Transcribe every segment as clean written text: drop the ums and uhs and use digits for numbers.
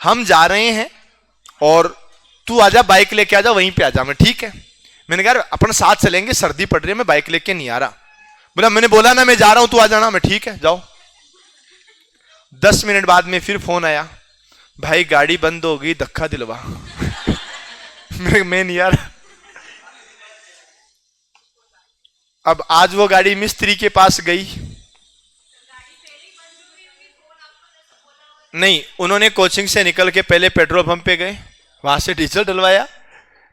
हम जा रहे हैं और तू आजा, बाइक लेके आजा, वहीं पे आजा। मैं ठीक है। मैंने कहा अपन साथ चलेंगे, सर्दी पड़ रही है, मैं बाइक लेके नहीं आ रहा। बोला मैंने बोला ना मैं जा रहा हूं, तू आ जाना। मैं ठीक है जाओ। 10 मिनट बाद में फिर फोन आया, भाई गाड़ी बंद हो गई, धक्का दिलवा। मैं नहीं यार। अब आज वो गाड़ी मिस्त्री के पास गई, नहीं उन्होंने कोचिंग से निकल के पहले पेट्रोल पंप पे गए, वहां से डीजल डलवाया,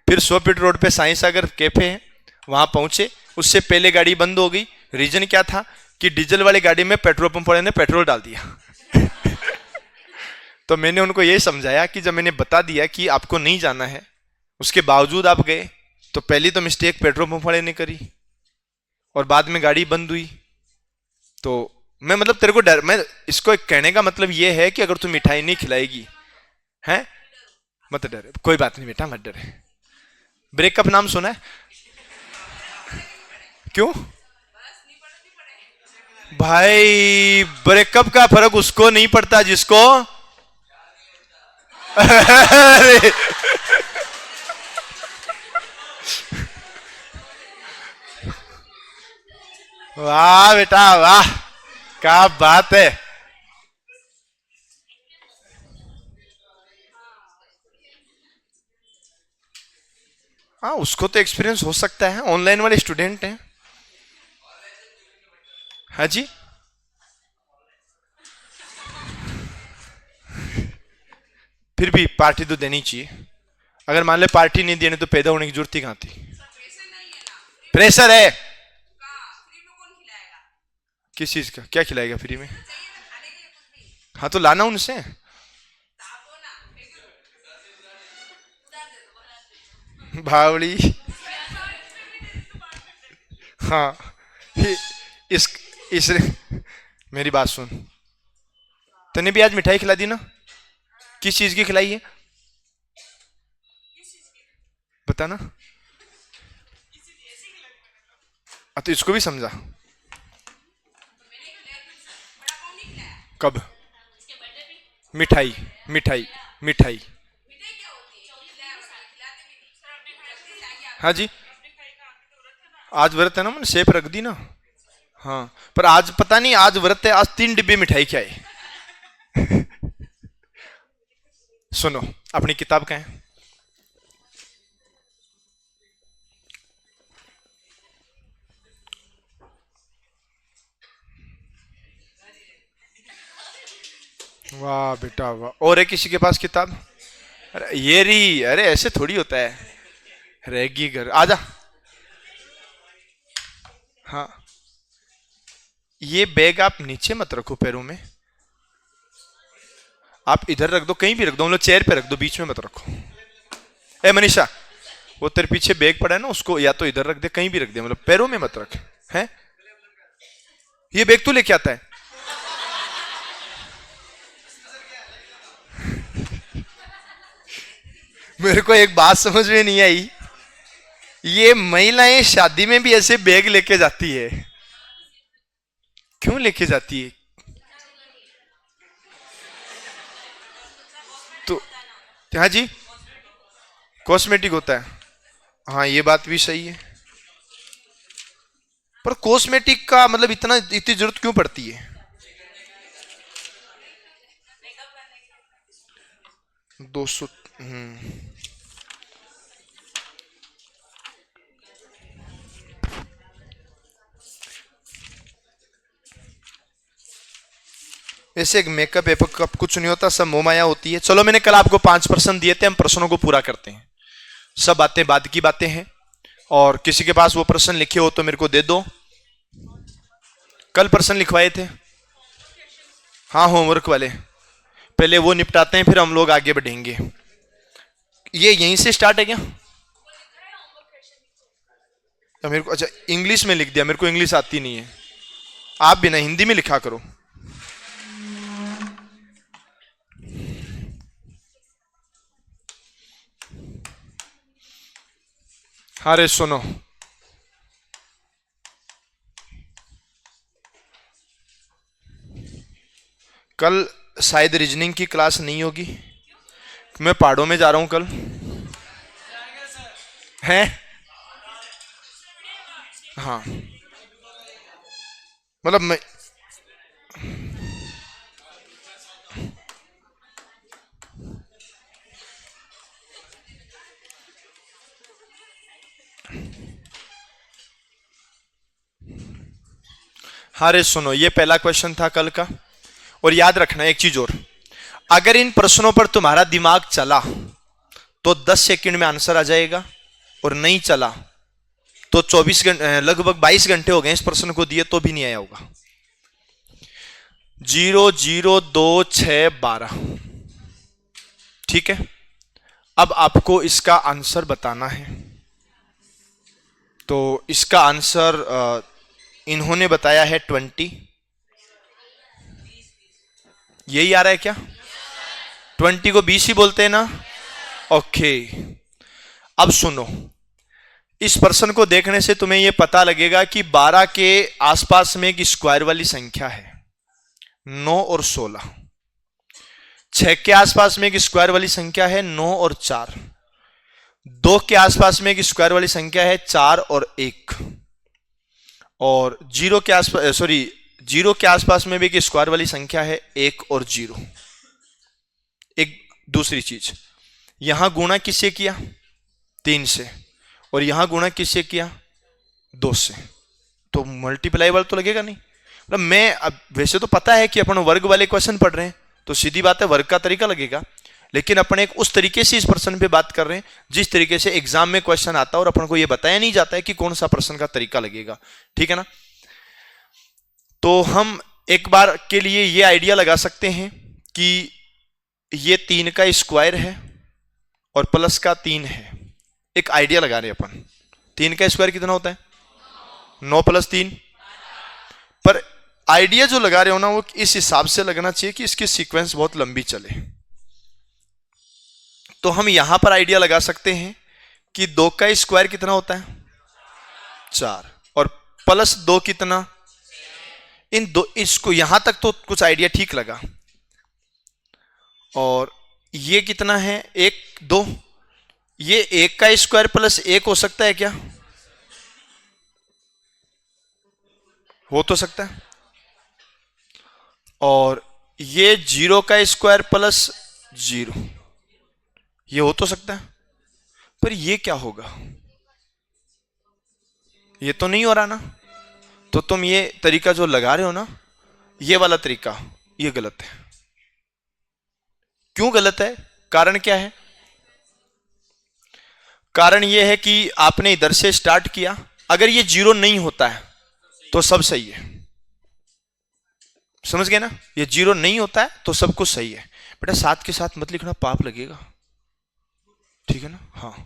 फिर 100 फीट रोड पे साईं सागर कैफे है वहां पहुंचे। उससे पहले गाड़ी बंद हो गई। रीजन क्या था कि डीजल वाली गाड़ी में पेट्रोल पंप वाले ने पेट्रोल डाल दिया। तो मैंने उनको यही समझाया कि जब मैंने बता दिया कि आपको नहीं जाना है, उसके बावजूद आप गए, तो पहली तो मिस्टेक पेट्रोल पंप वाले ने करी और बाद में गाड़ी बंद हुई। तो मैं मतलब तेरे को डर, मैं इसको एक कहने का मतलब ये है कि अगर तू मिठाई नहीं खिलाएगी हैं, मत डर। कोई बात नहीं बेटा, मत डर। ब्रेकअप नाम सुना है? क्यों भाई? ब्रेकअप का फर्क उसको नहीं पड़ता जिसको अरे वाह बेटा वाह, क्या बात है। हाँ उसको तो एक्सपीरियंस हो सकता है, ऑनलाइन वाले स्टूडेंट हैं। हाँ जी, फिर भी पार्टी तो देनी चाहिए। अगर मान ले पार्टी नहीं देनी तो पैदा होने की जरूरत ही कहां थी? प्रेशर है किस चीज का? क्या खिलाएगा फ्री में? हाँ तो लाना उनसे। भावड़ी। हाँ इस इस मेरी बात सुन, तूने भी आज मिठाई खिला दी ना? किस चीज की खिलाई है बता ना। तो इसको भी समझा। कब? मिठाई मिठाई मिठाई। हाँ जी, आज व्रत है ना, मैंने सेप रख दी ना। हाँ पर आज पता नहीं, आज व्रत है, आज 3 डिब्बे मिठाई क्या है। सुनो, अपनी किताब कहाँ है? वाह बेटा वाह। और है किसी के पास किताब? अरे ये रही। अरे ऐसे थोड़ी होता है, रहेगी घर। आजा। हाँ ये बैग आप नीचे मत रखो पैरों में, आप इधर रख दो, कहीं भी रख दो, मतलब चेयर पे रख दो, बीच में मत रखो। ए मनीषा, वो तेरे पीछे बैग पड़ा है ना, उसको या तो इधर रख दे, कहीं भी रख दे, मतलब पैरों में मत रख। है ये बैग तू लेके आता है? मेरे को एक बात समझ में नहीं आई, ये महिलाएं शादी में भी ऐसे बैग लेके जाती है, क्यों लेके जाती है? तो हाँ जी, कॉस्मेटिक होता है। हाँ ये बात भी सही है, पर कॉस्मेटिक का मतलब इतनी जरूरत क्यों पड़ती है? 200। ऐसे एक मेकअप वेकअप कुछ नहीं होता, सब मोमाया होती है। चलो मैंने कल आपको 5 प्रश्न दिए थे, हम प्रश्नों को पूरा करते हैं। सब बातें बाद की बातें हैं, और किसी के पास वो प्रश्न लिखे हो तो मेरे को दे दो। कल प्रश्न लिखवाए थे, हाँ होमवर्क वाले, पहले वो निपटाते हैं फिर हम लोग आगे बढ़ेंगे। ये यहीं से स्टार्ट है क्या? या मेरे को अच्छा इंग्लिश में लिख दिया, मेरे को इंग्लिश आती नहीं है। आप भी ना हिंदी में लिखा करो। अरे सुनो, कल शायद रीजनिंग की क्लास नहीं होगी, मैं पहाड़ों में जा रहा हूं कल हैं। हाँ मतलब मैं हाँ रे सुनो, ये पहला क्वेश्चन था कल का। और याद रखना एक चीज और, अगर इन प्रश्नों पर तुम्हारा दिमाग चला तो 10 सेकंड में आंसर आ जाएगा, और नहीं चला तो 24 घंटे, लगभग 22 घंटे हो गए इस प्रश्न को दिए तो भी नहीं आया होगा। 0 0 2 6 12, ठीक है। अब आपको इसका आंसर बताना है। तो इसका आंसर इन्होंने बताया है 20। यही आ रहा है क्या? 20 को 20 ही बोलते हैं ना? ओके। अब सुनो, इस प्रश्न को देखने से तुम्हें यह पता लगेगा कि 12 के आसपास में एक स्क्वायर वाली संख्या है 9 और 16। 6 के आसपास में एक स्क्वायर वाली संख्या है 9 और 4। 2 के आसपास में एक स्क्वायर वाली संख्या है 4 और 1। और 0 के आसपास, 0 के आसपास में भी एक स्क्वायर वाली संख्या है 1 और 0। एक दूसरी चीज, यहां गुणा किससे किया? 3 से। और यहां गुणा किससे किया? 2 से। तो मल्टीप्लाइबल तो लगेगा नहीं। मतलब मैं अब वैसे तो पता है कि अपन वर्ग वाले क्वेश्चन पढ़ रहे हैं तो सीधी बात है वर्ग का तरीका लगेगा, लेकिन अपन एक उस तरीके से इस प्रश्न पे बात कर रहे हैं जिस तरीके से एग्जाम में क्वेश्चन आता है और अपन को यह बताया नहीं जाता है कि कौन सा प्रश्न का तरीका लगेगा, ठीक है ना। तो हम एक बार के लिए यह आइडिया लगा सकते हैं कि ये 3 का स्क्वायर है और प्लस का 3 है। एक आइडिया लगा रहे हैं अपन, 3 का स्क्वायर कितना होता है? 9 + 3। पर आइडिया जो लगा रहे हो ना वो इस हिसाब से लगना चाहिए कि इसकी सीक्वेंस बहुत लंबी चले। तो हम यहां पर आइडिया लगा सकते हैं कि 2 का स्क्वायर कितना होता है? 4। और +2 कितना? इन दो, इसको यहां तक तो कुछ आइडिया ठीक लगा। और ये कितना है? 1 2। ये 1 का स्क्वायर +1 हो सकता है क्या? हो तो सकता है। और ये 0 का स्क्वायर +0, ये हो तो सकता है। पर ये क्या होगा? ये तो नहीं हो रहा ना। तो तुम ये तरीका जो लगा रहे हो ना, ये वाला तरीका, ये गलत है। क्यों गलत है? कारण क्या है? कारण यह है कि आपने इधर से स्टार्ट किया, अगर ये 0 नहीं होता है तो सब सही है। समझ गए ना? ये 0 नहीं होता है तो सब कुछ सही है। बेटा 7 के साथ मत लिखना, पाप लगेगा, ठीक है ना? हाँ।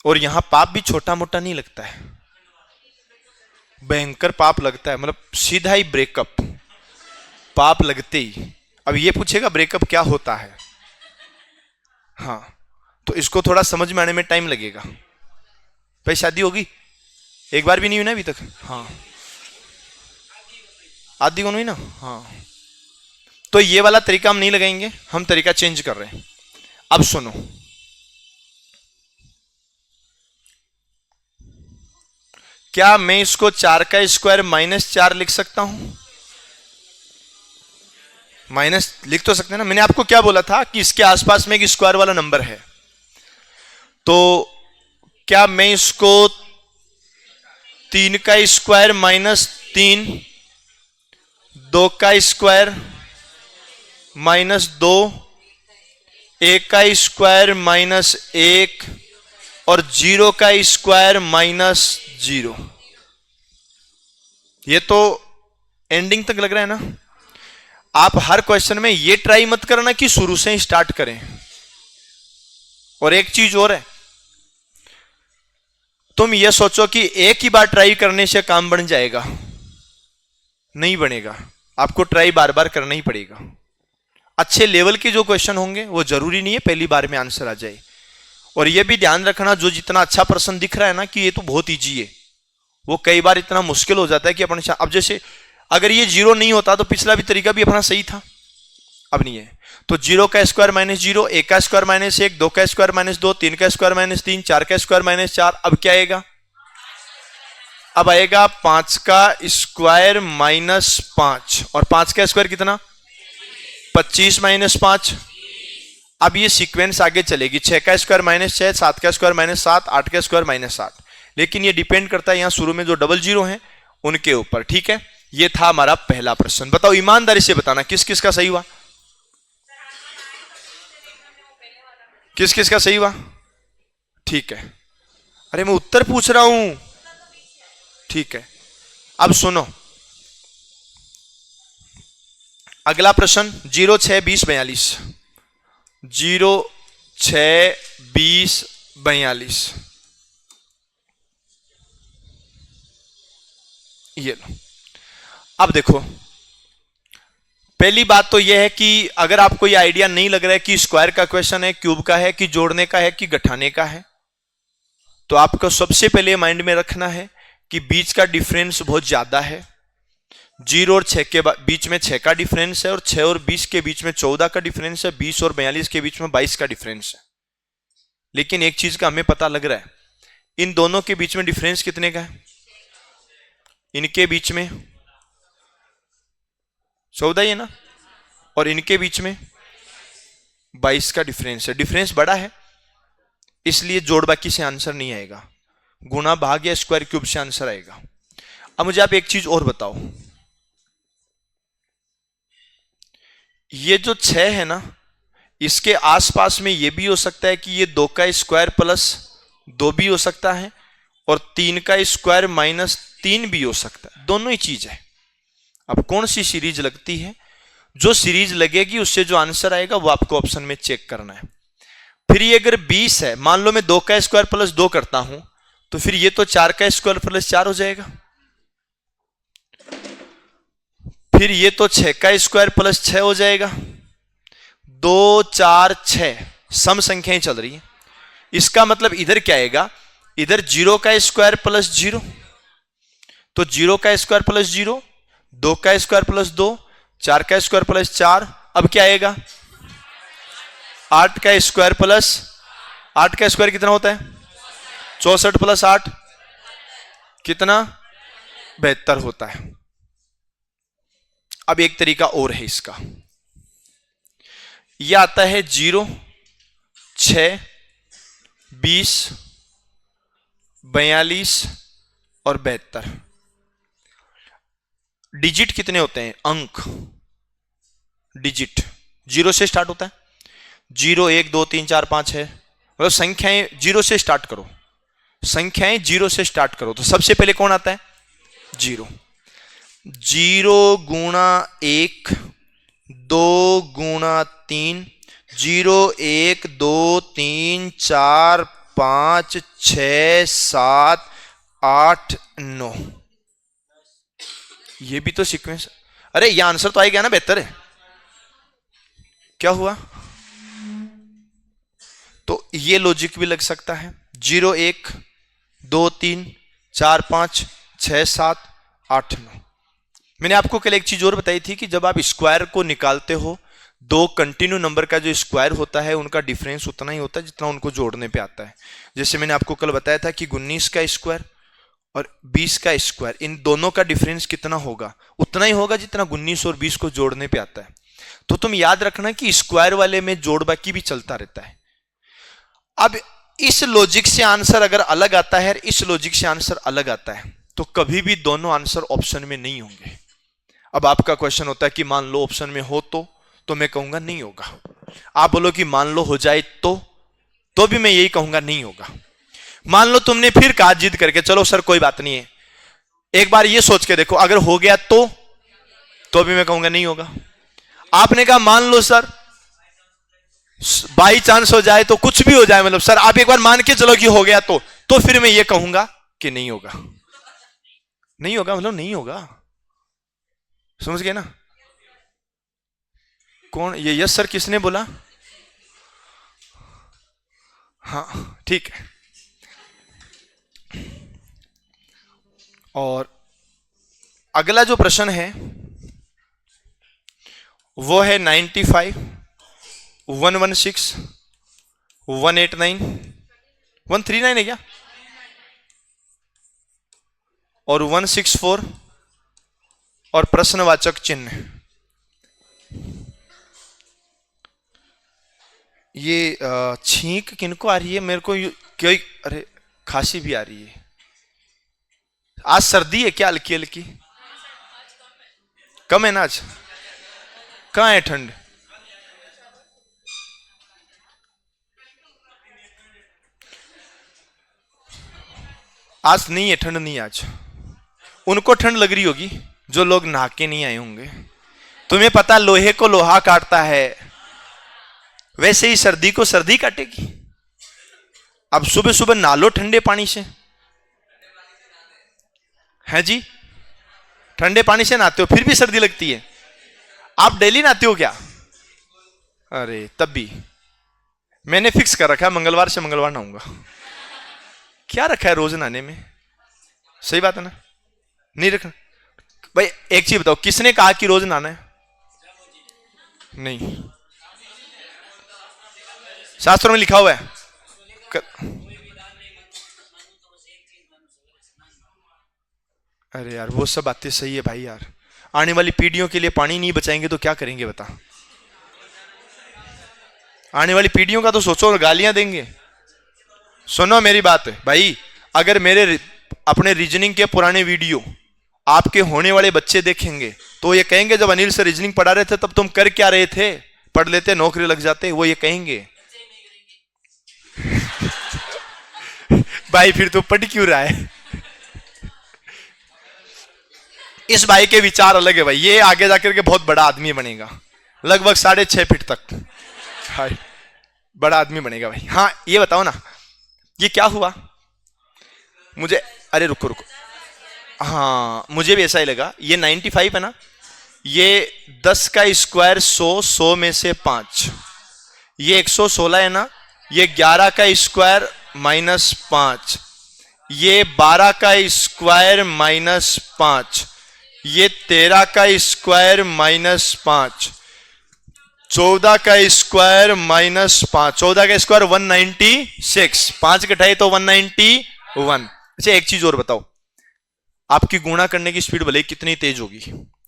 और यहां पाप भी छोटा मोटा नहीं लगता है, भयंकर पाप लगता है। मतलब सीधा ही ब्रेकअप, पाप लगते ही। अब ये पूछेगा ब्रेकअप क्या होता है? हाँ, तो इसको थोड़ा समझ में आने में टाइम लगेगा। भाई शादी होगी? एक बार भी नहीं हुई ना अभी तक? हाँ, आधी को नहीं ना? हाँ। तो ये वाला तरीका हम नहीं लगाएंगे, हम तरीका चेंज कर रहे हैं। अब सुनो, क्या मैं इसको 4 का स्क्वायर -4 लिख सकता हूं? माइनस लिख तो सकते हैं ना। मैंने आपको क्या बोला था कि इसके आसपास में एक स्क्वायर वाला नंबर है। तो क्या मैं इसको 3 का स्क्वायर -3, 2 का स्क्वायर -2, 1 का स्क्वायर -1 और 0 का स्क्वायर -0, ये तो एंडिंग तक लग रहा है ना? आप हर क्वेश्चन में ये ट्राई मत करना कि शुरू से ही स्टार्ट करें। और एक चीज और है, तुम ये सोचो कि एक ही बार ट्राई करने से काम बन जाएगा, नहीं बनेगा। आपको ट्राई बार बार करना ही पड़ेगा। अच्छे लेवल के जो क्वेश्चन होंगे वो जरूरी नहीं है पहली बार में आंसर आ जाए। और ये भी ध्यान रखना, जो जितना अच्छा प्रश्न दिख रहा है ना कि ये तो बहुत ईजी है, वो कई बार इतना मुश्किल हो जाता है कि अपन, अब जैसे अगर ये 0 नहीं होता तो पिछला भी तरीका भी अपना सही था। अब नहीं है। तो 0 का स्क्वायर माइनस 0, 1 का स्क्वायर माइनस 1, 2 का स्क्वायर माइनस 2, 3 का स्क्वायर माइनस 3, 4 का स्क्वायर माइनस 4। अब क्या आएगा? अब आएगा 5 का स्क्वायर माइनस 5, और 5 का स्क्वायर कितना? 25 माइनस 5। अब ये सीक्वेंस आगे चलेगी, 6 का स्क्वायर माइनस 6, 7 का स्क्वायर माइनस 7, 8 का स्क्वायर माइनस 8। लेकिन ये डिपेंड करता है यहां शुरू में जो डबल जीरो हैं उनके ऊपर। ठीक है, ये था हमारा पहला प्रश्न। बताओ ईमानदारी से बताना किस किस का सही हुआ, किस किस का सही हुआ? ठीक है, अरे मैं उत्तर पूछ रहा हूं। ठीक है, अब सुनो अगला प्रश्न। 0 6 20 42, 0 6 20 42, ये लो। अब देखो, पहली बात तो यह है कि अगर आपको यह आइडिया नहीं लग रहा है कि स्क्वायर का क्वेश्चन है, क्यूब का है, कि जोड़ने का है, कि घटाने का है, तो आपको सबसे पहले माइंड में रखना है कि बीच का डिफरेंस बहुत ज्यादा है। 0 और 6 के बीच में 6 का डिफरेंस है, और 6 और 20 के बीच में 14 का डिफरेंस है, 20 और 42 के बीच में 22 का डिफरेंस है। लेकिन एक चीज का हमें पता लग रहा है, इन दोनों के बीच में डिफरेंस कितने का है? इनके बीच में 14 ही है ना, और इनके बीच में 22 का डिफरेंस है। डिफरेंस बड़ा है, इसलिए जोड़ बाकी से आंसर नहीं आएगा, गुणा भाग या स्क्वायर क्यूब से आंसर आएगा। अब मुझे आप एक चीज और बताओ, ये जो 6 है ना, इसके आसपास में ये भी हो सकता है कि ये 2 का स्क्वायर प्लस 2 भी हो सकता है, और 3 का स्क्वायर माइनस 3 भी हो सकता है। दोनों ही चीज है। अब कौन सी सीरीज लगती है? जो सीरीज लगेगी उससे जो आंसर आएगा वो आपको ऑप्शन में चेक करना है। फिर ये अगर 20 है, मान लो मैं 2 का स्क्वायर प्लस 2 करता हूं, तो फिर ये तो 4 का स्क्वायर प्लस 4 हो जाएगा। फिर ये तो 6 का स्क्वायर प्लस 6 हो जाएगा। 2 4 6 सम संख्याएं चल रही है। इसका मतलब इधर क्या आएगा? इधर 0 का स्क्वायर प्लस 0, तो 0 का स्क्वायर प्लस 0, 2 का स्क्वायर प्लस 2, 4 का स्क्वायर प्लस 4। अब क्या आएगा? 8 का स्क्वायर प्लस 8 का स्क्वायर कितना होता है? 64 प्लस 8 कितना? 72 होता है। अब एक तरीका और है इसका, यह आता है 0 6 20 42 और 72। डिजिट कितने होते हैं? अंक, डिजिट 0 से स्टार्ट होता है। 0 1 2 3 4 5 है, मतलब संख्याएं 0 से स्टार्ट करो, संख्याएं 0 से स्टार्ट करो, तो सबसे पहले कौन आता है? 0। 0 गुणा 1, 2 गुणा 3, 0 1 2 3 4 5 6 7 8 9। ये भी तो सीक्वेंस। अरे ये आंसर तो आ गया ना, 72 है। क्या हुआ? तो ये लॉजिक भी लग सकता है। 0 1 2 3 4 5 6 7 8 9। मैंने आपको कल एक चीज और बताई थी कि जब आप स्क्वायर को निकालते हो, दो कंटिन्यू नंबर का जो स्क्वायर होता है उनका डिफरेंस उतना ही होता है जितना उनको जोड़ने पे आता है। जैसे मैंने आपको कल बताया था कि 19 का स्क्वायर और 20 का स्क्वायर, इन दोनों का डिफरेंस कितना होगा? उतना ही होगा जितना 19 और 20 को जोड़ने पे आता है। तो तुम याद रखना कि स्क्वायर वाले में जोड़ बाकी भी चलता रहता है। अब इस लॉजिक से आंसर अगर अलग आता है, इस लॉजिक से आंसर अलग आता है, तो कभी भी दोनों आंसर ऑप्शन में नहीं होंगे। अब आपका क्वेश्चन होता है कि मान लो ऑप्शन में हो तो मैं कहूंगा नहीं होगा। आप बोलो कि मान लो हो जाए तो भी मैं यही कहूंगा नहीं होगा। मान लो तुमने फिर कहा जिद करके, चलो सर कोई बात नहीं है, एक बार ये सोच के देखो, अगर हो गया तो भी मैं कहूंगा नहीं होगा। आपने कहा मान लो सर बाई चांस हो जाए, तो कुछ भी हो जाए, मतलब सर आप एक बार मान के चलो कि हो गया तो फिर मैं ये कहूंगा कि नहीं होगा। नहीं होगा मतलब नहीं होगा, समझ गए ना? कौन ये यस सर किसने बोला? हाँ ठीक है। और अगला जो प्रश्न है वो है 95, 116, 189, 139 है क्या, और 164 और प्रश्नवाचक चिन्ह। ये छींक किनको आ रही है मेरे को, कोई, अरे खांसी भी आ रही है। आज सर्दी है क्या, हल्की हल्की? कम है ना आज? कहाँ है ठंड? आज नहीं है ठंड, नहीं आज। उनको ठंड लग रही होगी जो लोग नहा के नहीं आए होंगे। तुम्हें पता लोहे को लोहा काटता है, वैसे ही सर्दी को सर्दी काटेगी। अब सुबह सुबह नहा लो ठंडे पानी से, है जी? ठंडे पानी से नहाते हो फिर भी सर्दी लगती है? आप डेली नहाते हो क्या? अरे तब भी मैंने फिक्स कर रखा है, मंगलवार से मंगलवार नहाऊंगा। क्या रखा है रोज नहाने में? सही बात है ना? नहीं रखना भाई। एक चीज बताओ, किसने कहा कि रोज नहाना है? नहीं, शास्त्रों में लिखा हुआ है। अरे यार वो सब बातें सही है भाई यार, आने वाली पीढ़ियों के लिए पानी नहीं बचाएंगे तो क्या करेंगे बता? आने वाली पीढ़ियों का तो सोचो, गालियां देंगे। सुनो मेरी बात भाई, अगर मेरे अपने रीजनिंग के पुराने वीडियो आपके होने वाले बच्चे देखेंगे तो ये कहेंगे जब अनिल से रीजनिंग पढ़ा रहे थे तब तुम कर क्या रहे थे? पढ़ लेते नौकरी लग जाते, वो ये कहेंगे। भाई फिर तो पढ़ क्यों रहा है? इस भाई के विचार अलग है भाई, ये आगे जाकर के बहुत बड़ा आदमी बनेगा, लगभग 6.5 फीट तक भाई बड़ा आदमी बनेगा भाई। हाँ ये बताओ ना, ये क्या हुआ मुझे? अरे रुको रुको, हाँ मुझे भी ऐसा ही लगा। ये 95 है ना, ये 10 का स्क्वायर 100, 100 में से 5, ये 116 है ना, ये 11 का स्क्वायर -5, ये 12 का स्क्वायर -5, ये 13 का स्क्वायर -5, 14 का स्क्वायर -5, 14 का स्क्वायर 196, 5 घटाए तो 191। अच्छा एक चीज और बताओ, आपकी गुणा करने की स्पीड भले कितनी तेज होगी,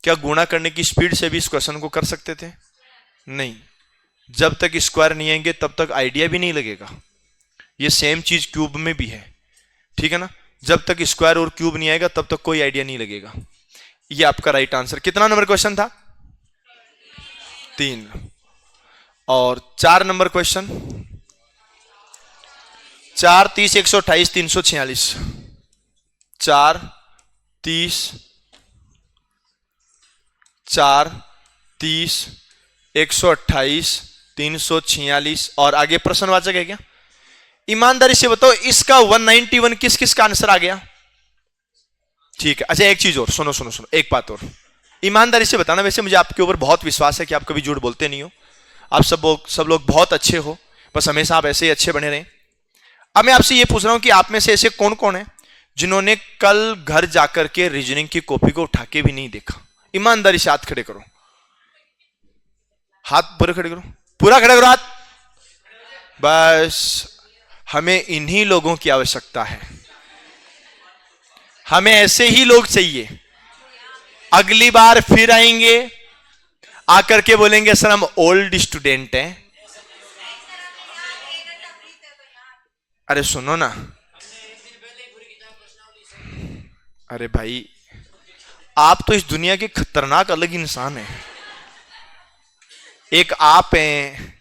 क्या गुणा करने की स्पीड से भी इस क्वेश्चन को कर सकते थे? नहीं, जब तक स्क्वायर नहीं आएंगे तब तक आइडिया भी नहीं लगेगा। ये सेम चीज क्यूब में भी है, ठीक है ना? जब तक स्क्वायर और क्यूब नहीं आएगा तब तक कोई आइडिया नहीं लगेगा। ये आपका राइट आंसर। कितना नंबर क्वेश्चन था? 3। और 4 नंबर क्वेश्चन, 4, 30, 128, 346, 4, 30, 4, 30, 128, 346 और आगे प्रश्नवाचक है क्या? ईमानदारी से बताओ इसका 191 किस किस का आंसर आ गया? ठीक है। अच्छा एक चीज और, सुनो सुनो सुनो, एक बात और ईमानदारी से बताना। वैसे मुझे आपके ऊपर बहुत विश्वास है कि आप कभी झूठ बोलते नहीं हो, आप सब लोग बहुत अच्छे हो, बस हमेशा आप ऐसे ही अच्छे बने रहें। अब मैं आपसे ये पूछ रहा हूं कि आप में से ऐसे कौन कौन है जिन्होंने कल घर जाकर के रीजनिंग की कॉपी को उठा के भी नहीं देखा? ईमानदारी से हाथ खड़े करो, हाथ पूरे खड़े करो, पूरा खड़े करो हाथ। बस हमें इन्हीं लोगों की आवश्यकता है, हमें ऐसे ही लोग चाहिए। अगली बार फिर आएंगे, आकर के बोलेंगे सर हम ओल्ड स्टूडेंट हैं। अरे सुनो ना, अरे भाई आप तो इस दुनिया के खतरनाक अलग इंसान हैं। एक आप हैं,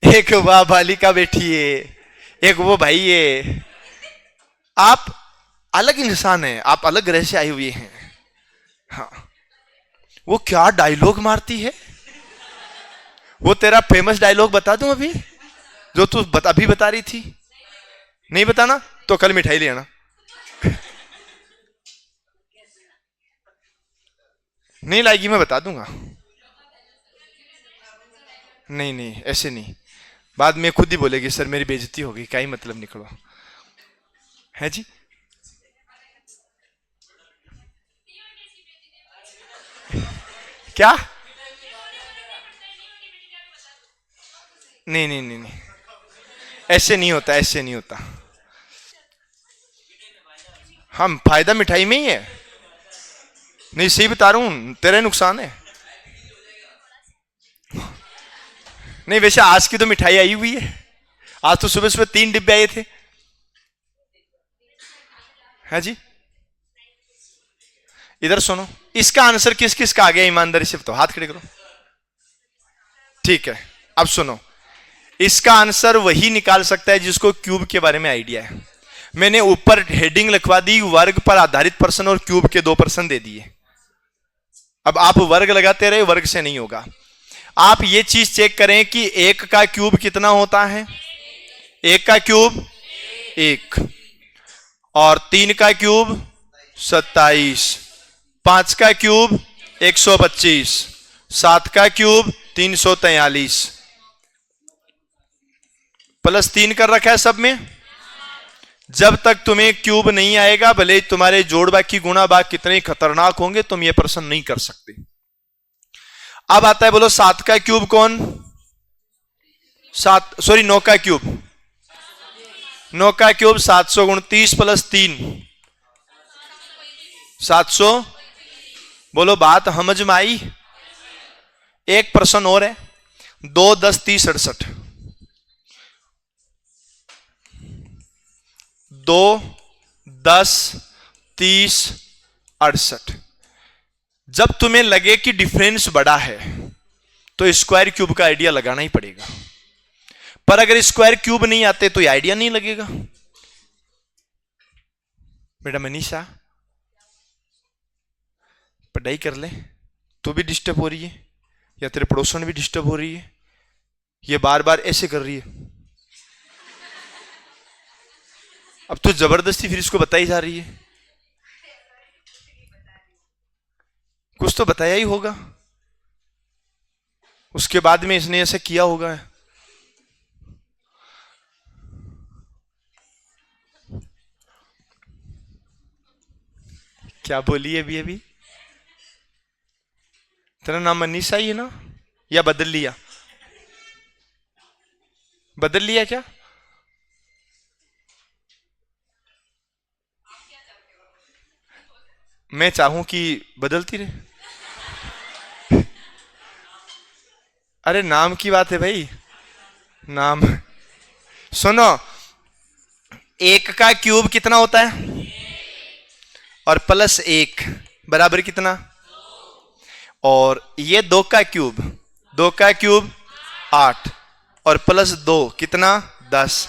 एक वह बालिका बैठी है, एक वो भाई है। आप अलग इंसान हैं, आप अलग ग्रह से आए हुए हैं। हाँ वो क्या डायलॉग मारती है, वो तेरा फेमस डायलॉग बता दूं अभी जो तू अभी बता रही थी? नहीं बताना तो कल मिठाई ले आना। नहीं लाएगी मैं बता दूंगा। नहीं नहीं ऐसे नहीं, बाद में खुद ही बोलेगी सर मेरी बेइज्जती हो गई, क्या ही मतलब निकलो है जी। क्या? नहीं नहीं नहीं नहीं, ऐसे नहीं होता, ऐसे नहीं होता। हम फायदा मिठाई में ही है। नहीं सही बता रहा हूं, तेरा ही नुकसान है। नहीं वैसे आज की तो मिठाई आई हुई है, आज तो सुबह सुबह 3 डिब्बे आए थे। है जी, इधर सुनो, इसका आंसर किस किस का आ गया ईमानदारी से बताओ, हाथ खड़े करो। ठीक है, अब सुनो, इसका आंसर वही निकाल सकता है जिसको क्यूब के बारे में आइडिया है। मैंने ऊपर हेडिंग लिखवा दी, वर्ग पर आधारित प्रश्न और क्यूब के 2 प्रश्न दे दिए। अब आप वर्ग लगाते रहे, वर्ग से नहीं होगा। आप ये चीज चेक करें कि 1 का क्यूब कितना होता है। 1 का क्यूब 1, और 3 का क्यूब 27, 5 का क्यूब 125, 7 का क्यूब 343, +3 कर रखा है सब में। जब तक तुम्हें क्यूब नहीं आएगा, भले तुम्हारे जोड़ बाग की गुणा बाग कितने खतरनाक होंगे, तुम ये प्रश्न नहीं कर सकते। अब आता है, बोलो 7 का क्यूब कौन? 9 का क्यूब। 9 का क्यूब 729 +3 700। बोलो बात समझ में आई? एक प्रश्न और है, 2 10 30 68। 2 10 30 68। जब तुम्हें लगे कि डिफरेंस बड़ा है तो स्क्वायर क्यूब का आइडिया लगाना ही पड़ेगा, पर अगर स्क्वायर क्यूब नहीं आते तो आइडिया नहीं लगेगा। बेटा मनीषा पढ़ाई कर ले, तू भी डिस्टर्ब हो रही है या तेरे पड़ोसन भी डिस्टर्ब हो रही है, ये बार बार ऐसे कर रही है। अब तो जबरदस्ती फिर इसको बताई जा रही है, कुछ तो बताया ही होगा, उसके बाद में इसने ऐसे किया होगा। क्या बोली है अभी? अभी तेरा नाम मनीषा ही है ना, या बदल लिया? बदल लिया क्या? मैं चाहूं कि बदलती रहे। अरे नाम की बात है भाई, नाम। सुनो, 1 का क्यूब कितना होता है? और +1 बराबर कितना? और ये 2 का क्यूब, 2 का क्यूब 8, और +2 कितना? 10।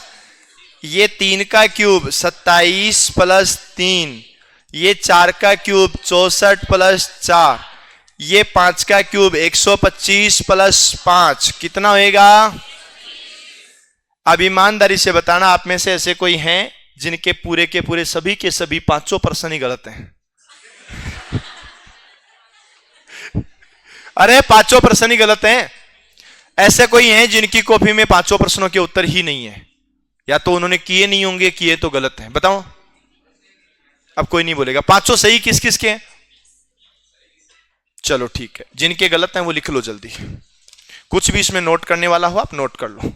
ये 3 का क्यूब 27 +3, ये 4 का क्यूब 64 +4, ये 5 का क्यूब 125 +5 कितना होएगा? अब ईमानदारी से बताना, आप में से ऐसे कोई हैं जिनके पूरे के पूरे सभी के सभी 5 प्रश्न ही गलत हैं? अरे 5 प्रश्न ही गलत हैं। ऐसे कोई हैं जिनकी कॉपी में 5 प्रश्नों के उत्तर ही नहीं है, या तो उन्होंने किए नहीं होंगे, किए तो गलत हैं। बताओ, अब कोई नहीं बोलेगा। 5 सही किस किस के हैं? चलो ठीक है, जिनके गलत हैं वो लिख लो जल्दी। कुछ भी इसमें नोट करने वाला हो आप नोट कर लो।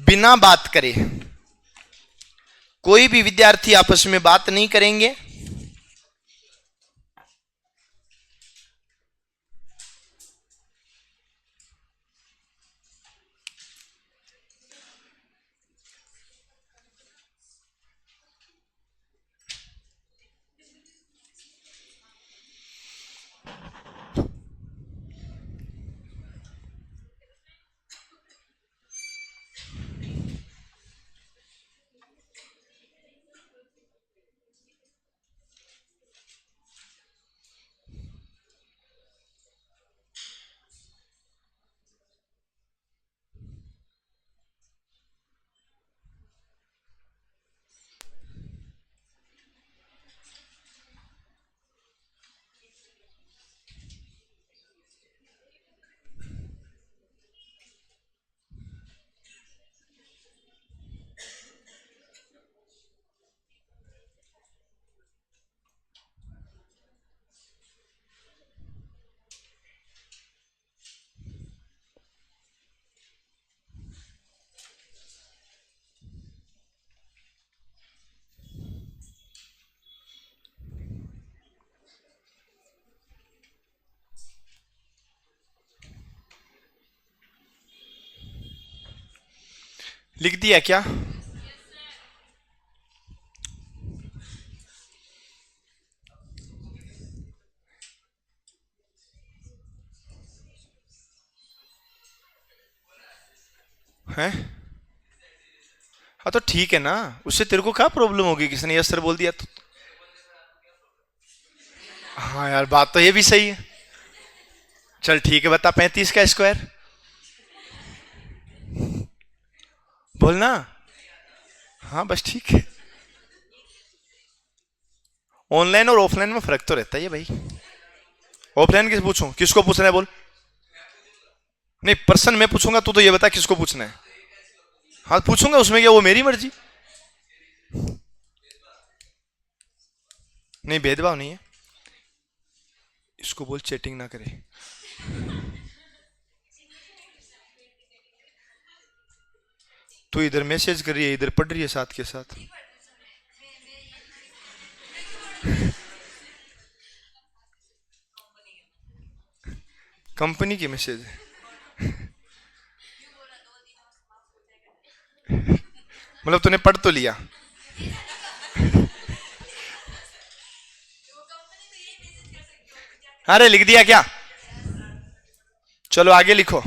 बिना बात करे कोई भी विद्यार्थी आपस में बात नहीं करेंगे। लिख दिया क्या? है? हाँ तो ठीक है ना, उससे तेरे को क्या प्रॉब्लम होगी, किसने यस सर बोल दिया तो? हाँ यार, बात तो ये भी सही है। चल ठीक है, बता 35 का स्क्वायर। बोलना। हाँ बस ठीक है। ऑनलाइन और ऑफलाइन में फर्क तो रहता ही है भाई। ऑफलाइन किस पूछूं, किसको पूछना है बोल? नहीं, पर्सन मैं पूछूंगा, तू तो ये बता किसको पूछना है। हाँ पूछूंगा, उसमें क्या, वो मेरी मर्जी। नहीं, भेदभाव नहीं है। इसको बोल चैटिंग ना करे। तू इधर मैसेज कर रही है, इधर पढ़ रही है साथ के साथ। कंपनी की मैसेज है। मतलब तूने पढ़ तो लिया। अरे लिख दिया क्या? चलो आगे लिखो।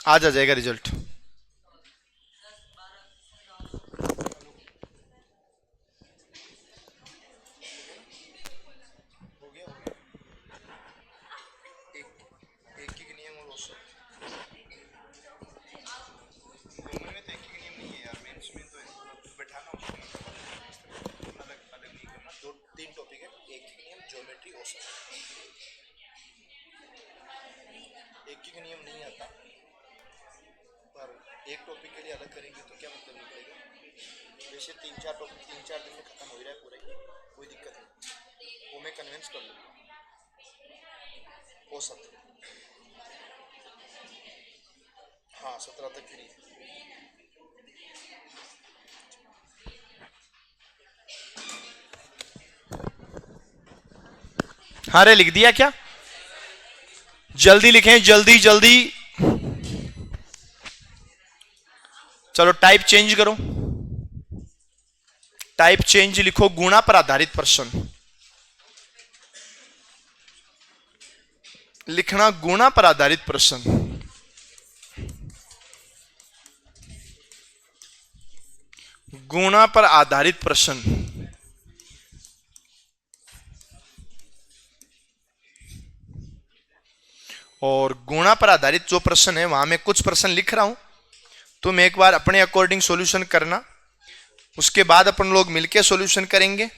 आज आ जाएगा रिजल्ट। तीन टॉपिक है, एक ही नियम, ज्योमेट्री, औसत। एक ही नियम नहीं आता, पर एक टॉपिक के लिए अलग करेंगे तो क्या मतलब निकलेगा। वैसे तीन चार टॉपिक 3-4 दिन में खत्म हो ही रहा है पूरा ही, कोई दिक्कत नहीं, वो मैं कन्विंस कर लूँगा। औसत। हाँ 17 तक फ्री है। हाँ रे, लिख दिया क्या? जल्दी लिखें, जल्दी जल्दी। चलो टाइप चेंज करो। टाइप चेंज लिखो, गुणा पर आधारित प्रश्न लिखना, गुणा पर आधारित प्रश्न। गुणा पर आधारित प्रश्न। और गुणा पर आधारित जो प्रश्न है, वहां मैं कुछ प्रश्न लिख रहा हूं, तुम एक बार अपने अकॉर्डिंग सॉल्यूशन करना, उसके बाद अपन लोग मिलके सॉल्यूशन करेंगे।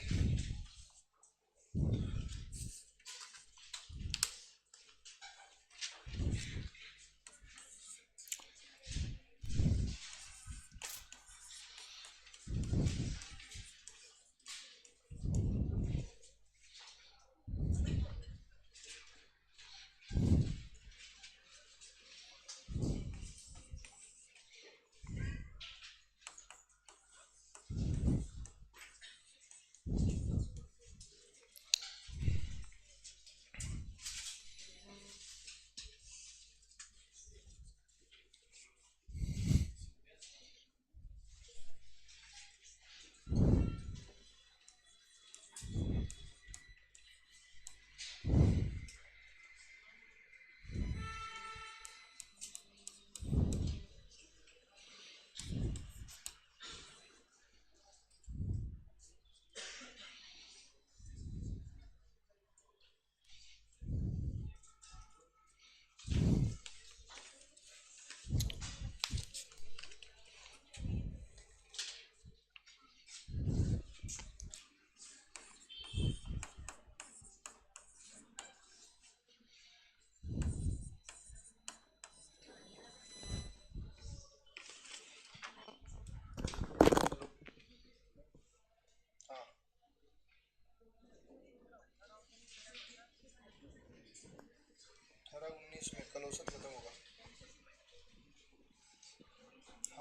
में कल औसत खत्म होगा।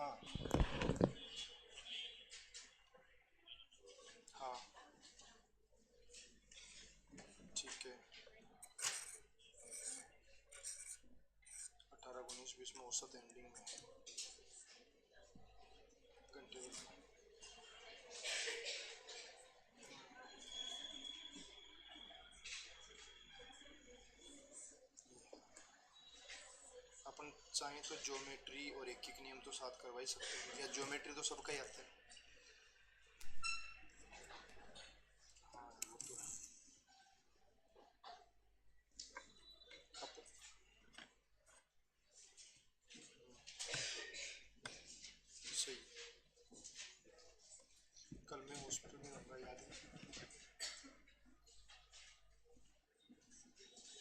हाँ हाँ ठीक है। 18 19 20 में औसत एंडिंग में घंटे अपन चाहें तो ज्योमेट्री और एक एक नियम तो साथ करवा ही सकते हैं, या ज्योमेट्री तो सबका ही आता है। हाँ वो तो है। अपन सही। कल मैं हॉस्पिटल में रहूँगा, याद है।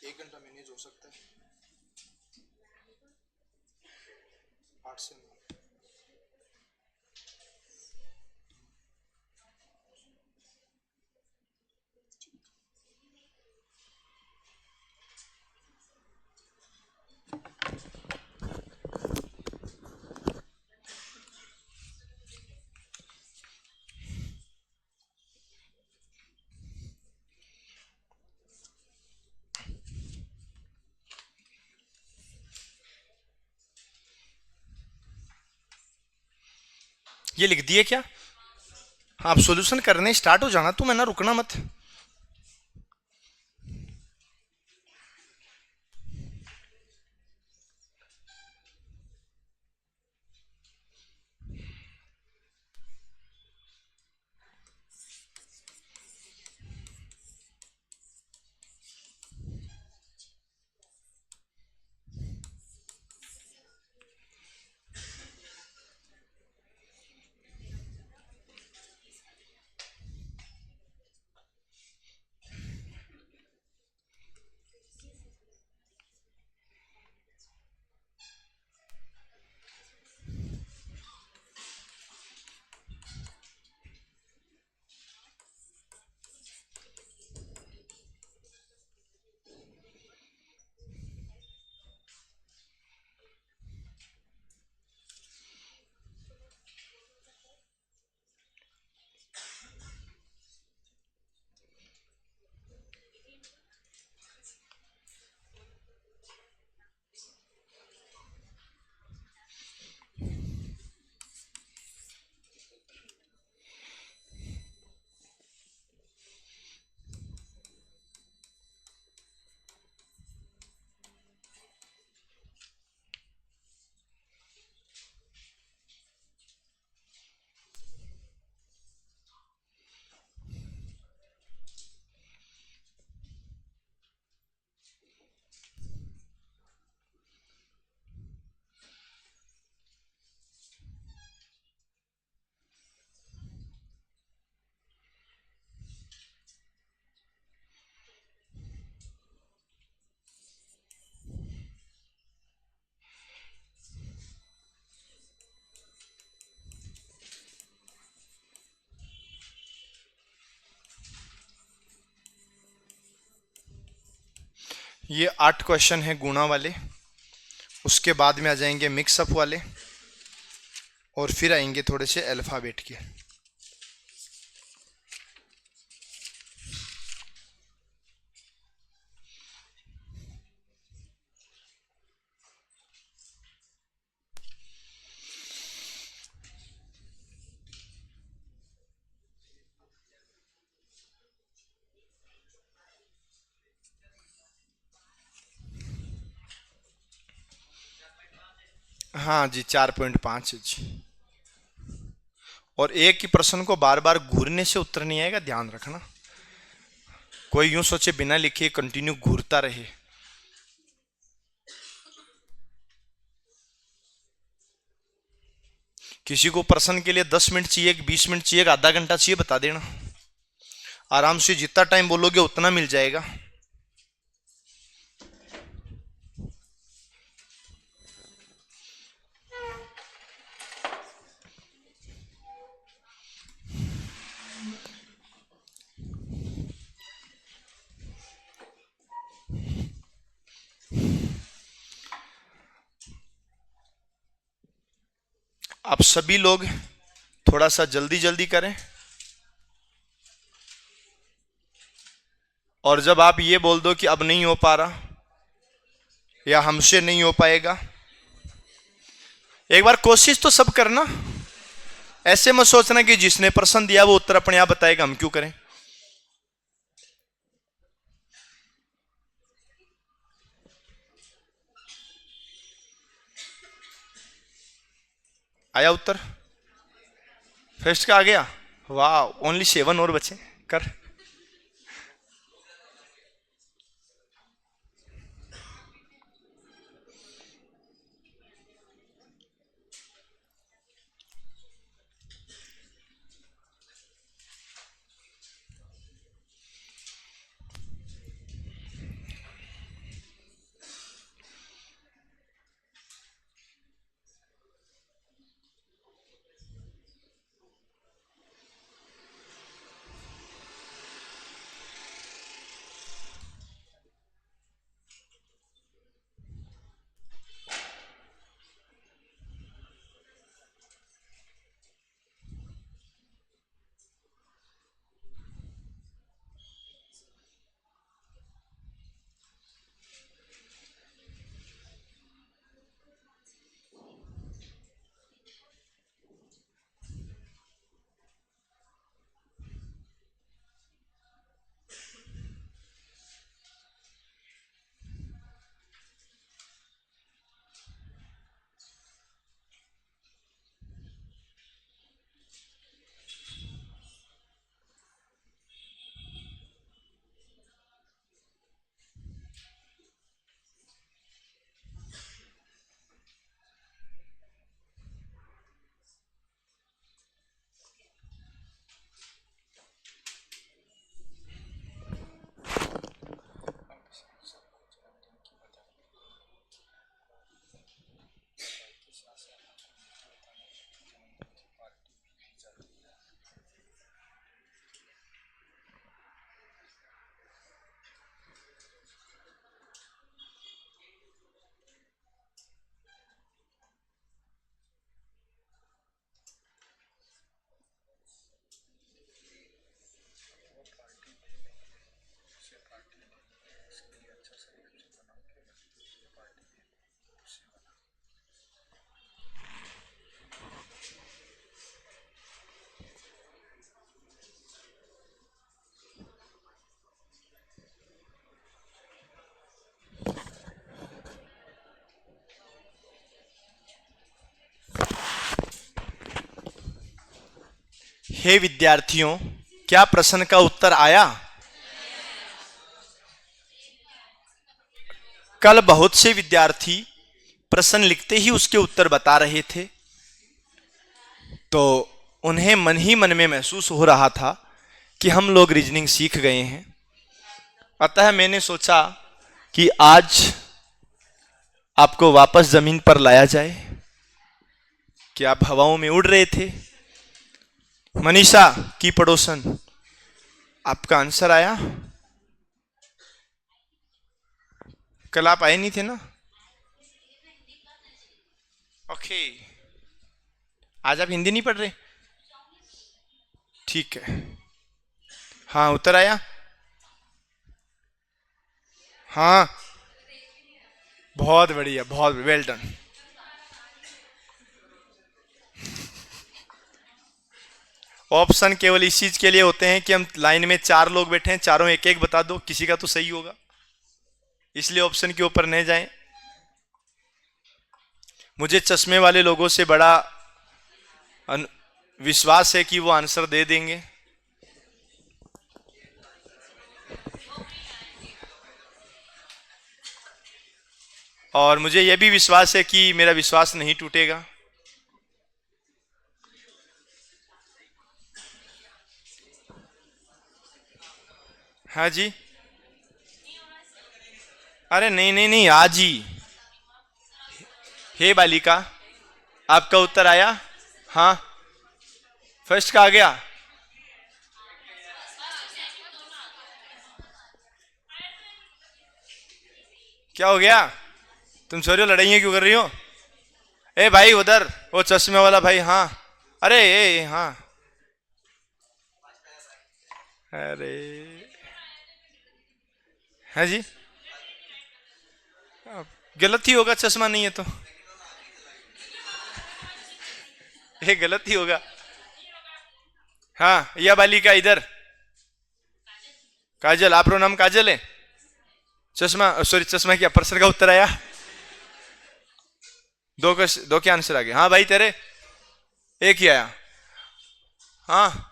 1 घंटा मैनेज हो सकता है। 8 से 9। ये लिख दिए क्या? हाँ, आप सॉल्यूशन करने स्टार्ट हो जाना, तुम है ना, रुकना मत। ये 8 क्वेश्चन है गुणा वाले, उसके बाद में आ जाएंगे मिक्सअप वाले, और फिर आएंगे थोड़े से अल्फाबेट के। हाँ जी, 4.5 जी। और एक ही प्रश्न को बार बार घूरने से उत्तर नहीं आएगा, ध्यान रखना। कोई यूं सोचे बिना लिखे कंटिन्यू घूरता रहे। किसी को प्रश्न के लिए 10 मिनट चाहिए, 20 मिनट चाहिए, आधा घंटा चाहिए, बता देना। आराम से जितना टाइम बोलोगे उतना मिल जाएगा। आप सभी लोग थोड़ा सा जल्दी जल्दी करें, और जब आप ये बोल दो कि अब नहीं हो पा रहा या हमसे नहीं हो पाएगा, एक बार कोशिश तो सब करना। ऐसे मत सोचना कि जिसने प्रश्न दिया वो उत्तर अपने आप बताएगा, हम क्यों करें। आया उत्तर? फर्स्ट का आ गया? वाह, ओनली 7 और बचे। कर। हे विद्यार्थियों, क्या प्रश्न का उत्तर आया? कल बहुत से विद्यार्थी प्रश्न लिखते ही उसके उत्तर बता रहे थे, तो उन्हें मन ही मन में महसूस हो रहा था कि हम लोग रीजनिंग सीख गए हैं। अतः मैंने सोचा कि आज आपको वापस जमीन पर लाया जाए। कि आप हवाओं में उड़ रहे थे। मनीषा की पड़ोसन, आपका आंसर आया? कल आप आए नहीं थे ना? ओके, आज आप हिंदी नहीं पढ़ रहे? ठीक है। हाँ, उत्तर आया? हाँ, बहुत बढ़िया, बहुत वेल डन। ऑप्शन केवल इस चीज के लिए होते हैं कि हम लाइन में 4 लोग बैठे हैं, चारों एक एक बता दो, किसी का तो सही होगा, इसलिए ऑप्शन के ऊपर नहीं जाएं। मुझे चश्मे वाले लोगों से बड़ा विश्वास है कि वो आंसर दे देंगे। और मुझे यह भी विश्वास है कि मेरा विश्वास नहीं टूटेगा। हाँ जी। अरे नहीं नहीं नहीं, आज ही। हे बालिका, आपका उत्तर आया? हाँ, फर्स्ट का आ गया। क्या हो गया? तुम सो रही हो? लड़ाइयाँ क्यों कर रही हो? ए भाई उधर वो चश्मे वाला भाई, हाँ अरे ए हाँ, अरे है जी, गलत ही होगा, चश्मा नहीं है तो ये गलत ही होगा। हाँ यह बालिका इधर, काजल, आप नाम काजल है, चश्मा सॉरी चश्मा क्या, प्रश्न का उत्तर आया, दो के आंसर आ गए। हाँ भाई तेरे एक ही आया, हाँ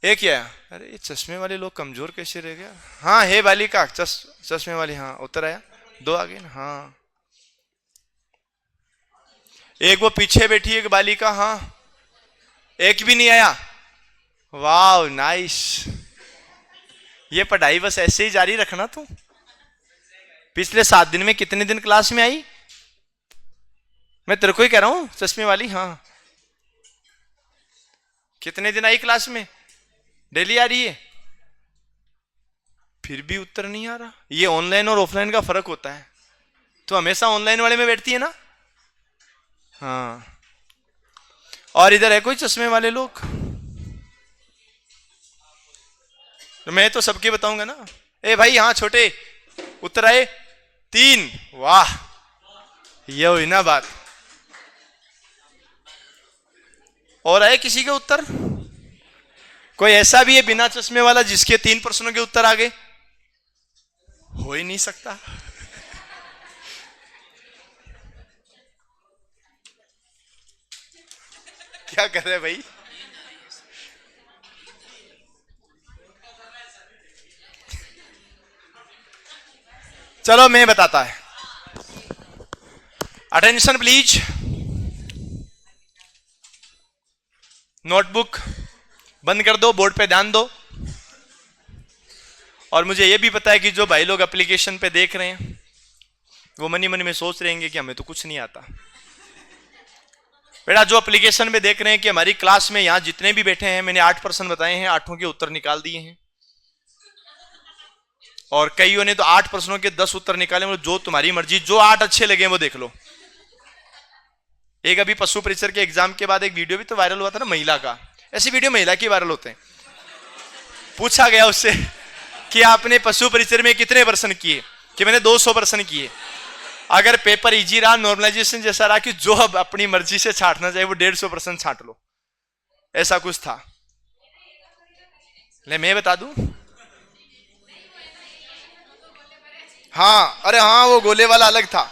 एक ही आया। अरे ये चश्मे वाले लोग कमजोर कैसे रह गया। हाँ हे बालिका, चश्मे वाली, हाँ उत्तर आया, दो आ गए ना। हाँ एक वो पीछे बैठी एक बालिका, हाँ एक भी नहीं आया। वाह नाइस, ये पढ़ाई बस ऐसे ही जारी रखना तू। पिछले 7 दिन में कितने दिन क्लास में आई, मैं तेरे को ही कह रहा हूं चश्मे वाली, हाँ कितने दिन आई क्लास में, डेली आ रही है, फिर भी उत्तर नहीं आ रहा। ये ऑनलाइन और ऑफलाइन का फर्क होता है, तो हमेशा ऑनलाइन वाले में बैठती है ना। हाँ और इधर है कोई चश्मे वाले लोग, तो मैं तो सबके बताऊंगा ना। ए भाई हाँ छोटे, उत्तर आए 3, वाह ये हुई ना बात। और आए किसी के उत्तर, कोई ऐसा भी है बिना चश्मे वाला जिसके 3 प्रश्नों के उत्तर आ गए, हो ही नहीं सकता। क्या कर रहे भाई, चलो मैं बताता है, अटेंशन प्लीज, नोटबुक बंद कर दो, बोर्ड पे ध्यान दो। और मुझे यह भी पता है कि जो भाई लोग एप्लीकेशन पे देख रहे हैं वो मनी मनी में सोच रहे हैं कि हमें तो कुछ नहीं आता। बेटा जो एप्लीकेशन में देख रहे हैं कि हमारी क्लास में यहां जितने भी बैठे हैं, मैंने 8 प्रश्न बताए हैं, 8 के उत्तर निकाल दिए हैं, और कईयों ने तो 8 प्रश्नों के 10 उत्तर निकाले। मतलब जो तुम्हारी मर्जी, जो 8 अच्छे लगे वो देख लो। एक अभी पशु परिसर के एग्जाम के बाद एक वीडियो भी तो वायरल हुआ था ना महिला का, ऐसी वीडियो महिला की वायरल होते हैं। पूछा गया उससे कि आपने पशु परिसर में कितने प्रश्न किए, कि मैंने 200 प्रश्न किए। अगर पेपर इजी रहा, नॉर्मलाइजेशन जैसा रहा कि जो अब अपनी मर्जी से छांटना चाहिए वो 150 प्रश्न छांट लो, ऐसा कुछ था। ले मैं बता दूं, हाँ अरे हाँ वो गोले वाला अलग था,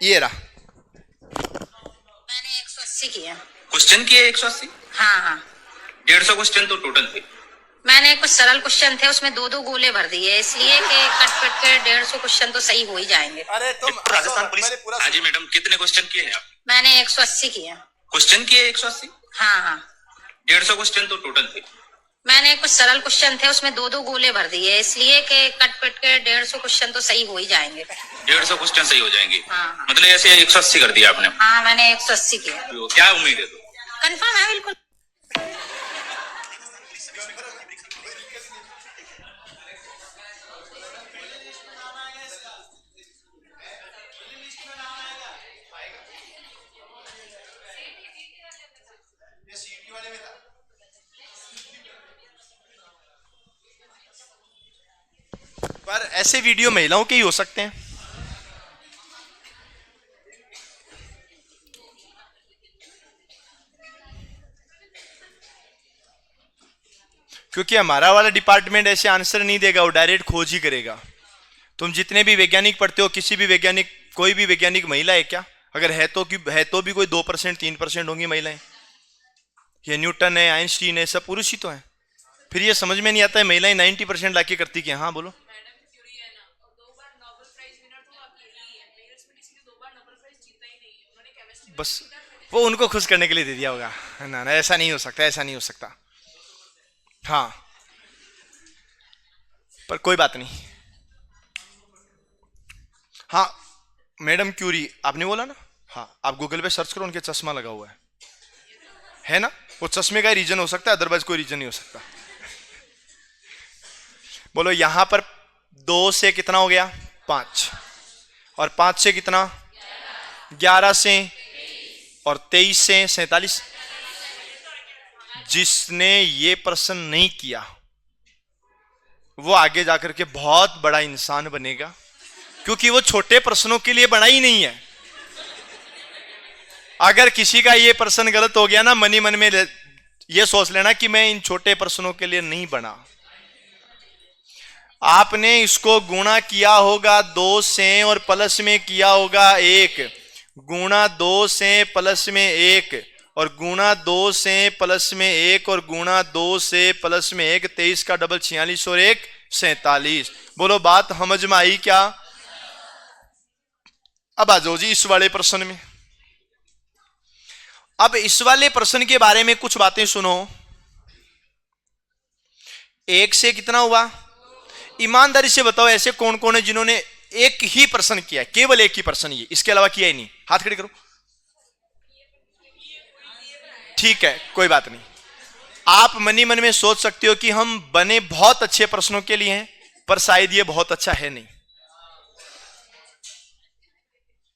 ये रहा। मैंने 180 किया। क्वेश्चन किए 180? हाँ हाँ 150 क्वेश्चन तो टोटल थे। मैंने कुछ सरल क्वेश्चन थे उसमें 2-2 गोले भर दिए, इसलिए कि कट कट के 150 क्वेश्चन तो सही हो ही जाएंगे। अरे तुम राजस्थान पुलिस, हाँ जी मैडम, कितने क्वेश्चन किए हैं आप? मैंने 180 किया। क्वेश्चन किए 180? हाँ हाँ 150 क्वेश्चन तो टोटल थे। मैंने कुछ सरल क्वेश्चन थे उसमें 2-2 गोले भर दिए, इसलिए कि कट कट के 150 क्वेश्चन तो सही हो ही जाएंगे। 150 क्वेश्चन सही हो जाएंगे? हाँ। मतलब ऐसे 180 कर दिया आपने? हाँ मैंने 180 किया। तो क्या उम्मीद है? तो कंफर्म है बिल्कुल। पर ऐसे वीडियो महिलाओं के ही हो सकते हैं। क्योंकि हमारा वाला डिपार्टमेंट ऐसे आंसर नहीं देगा, वो डायरेक्ट खोज ही करेगा। तुम जितने भी वैज्ञानिक पढ़ते हो, किसी भी वैज्ञानिक, कोई भी वैज्ञानिक महिला है क्या? अगर है तो भी कोई 2% 3% होंगी महिलाएं। ये न्यूटन है, आइंस्टीन है, सब पुरुष ही तो है। फिर ये समझ में नहीं आता है महिलाएं 90% लाके करती क्या? हाँ बोलो। बस वो उनको खुश करने के लिए दे दिया होगा ना, ना ऐसा नहीं हो सकता, ऐसा नहीं हो सकता। हाँ पर कोई बात नहीं। हाँ मैडम क्यूरी आपने बोला ना, हाँ आप गूगल पे सर्च करो, उनके चश्मा लगा हुआ है ना, वो चश्मे का रीजन हो सकता है, अदरवाइज कोई रीजन नहीं हो सकता। बोलो यहां पर 2 से कितना हो गया? 5, और 5 से कितना? 11 से और 23 से 47। जिसने ये प्रश्न नहीं किया वो आगे जाकर के बहुत बड़ा इंसान बनेगा, क्योंकि वो छोटे प्रश्नों के लिए बना ही नहीं है। अगर किसी का ये प्रश्न गलत हो गया ना, मन ही मन में ये सोच लेना कि मैं इन छोटे प्रश्नों के लिए नहीं बना। आपने इसको गुणा किया होगा 2 से और प्लस में किया होगा 1, गुणा 2 से प्लस में 1 और गुणा 2 से प्लस में 1 और गुणा 2 से प्लस में 1, 23 का डबल 46 और 1 47। बोलो बात समझ में आई क्या? अब आ जाओ जी इस वाले प्रश्न में। अब इस वाले प्रश्न के बारे में कुछ बातें सुनो। 1 से कितना हुआ? ईमानदारी से बताओ ऐसे कौन कौन है जिन्होंने एक ही प्रश्न किया, केवल एक ही प्रश्न, ये इसके अलावा किया ही नहीं? हाथ खड़े करो। ठीक है, कोई बात नहीं। आप मन ही मन में सोच सकते हो कि हम बने बहुत अच्छे प्रश्नों के लिए हैं, पर शायद ये बहुत अच्छा है नहीं।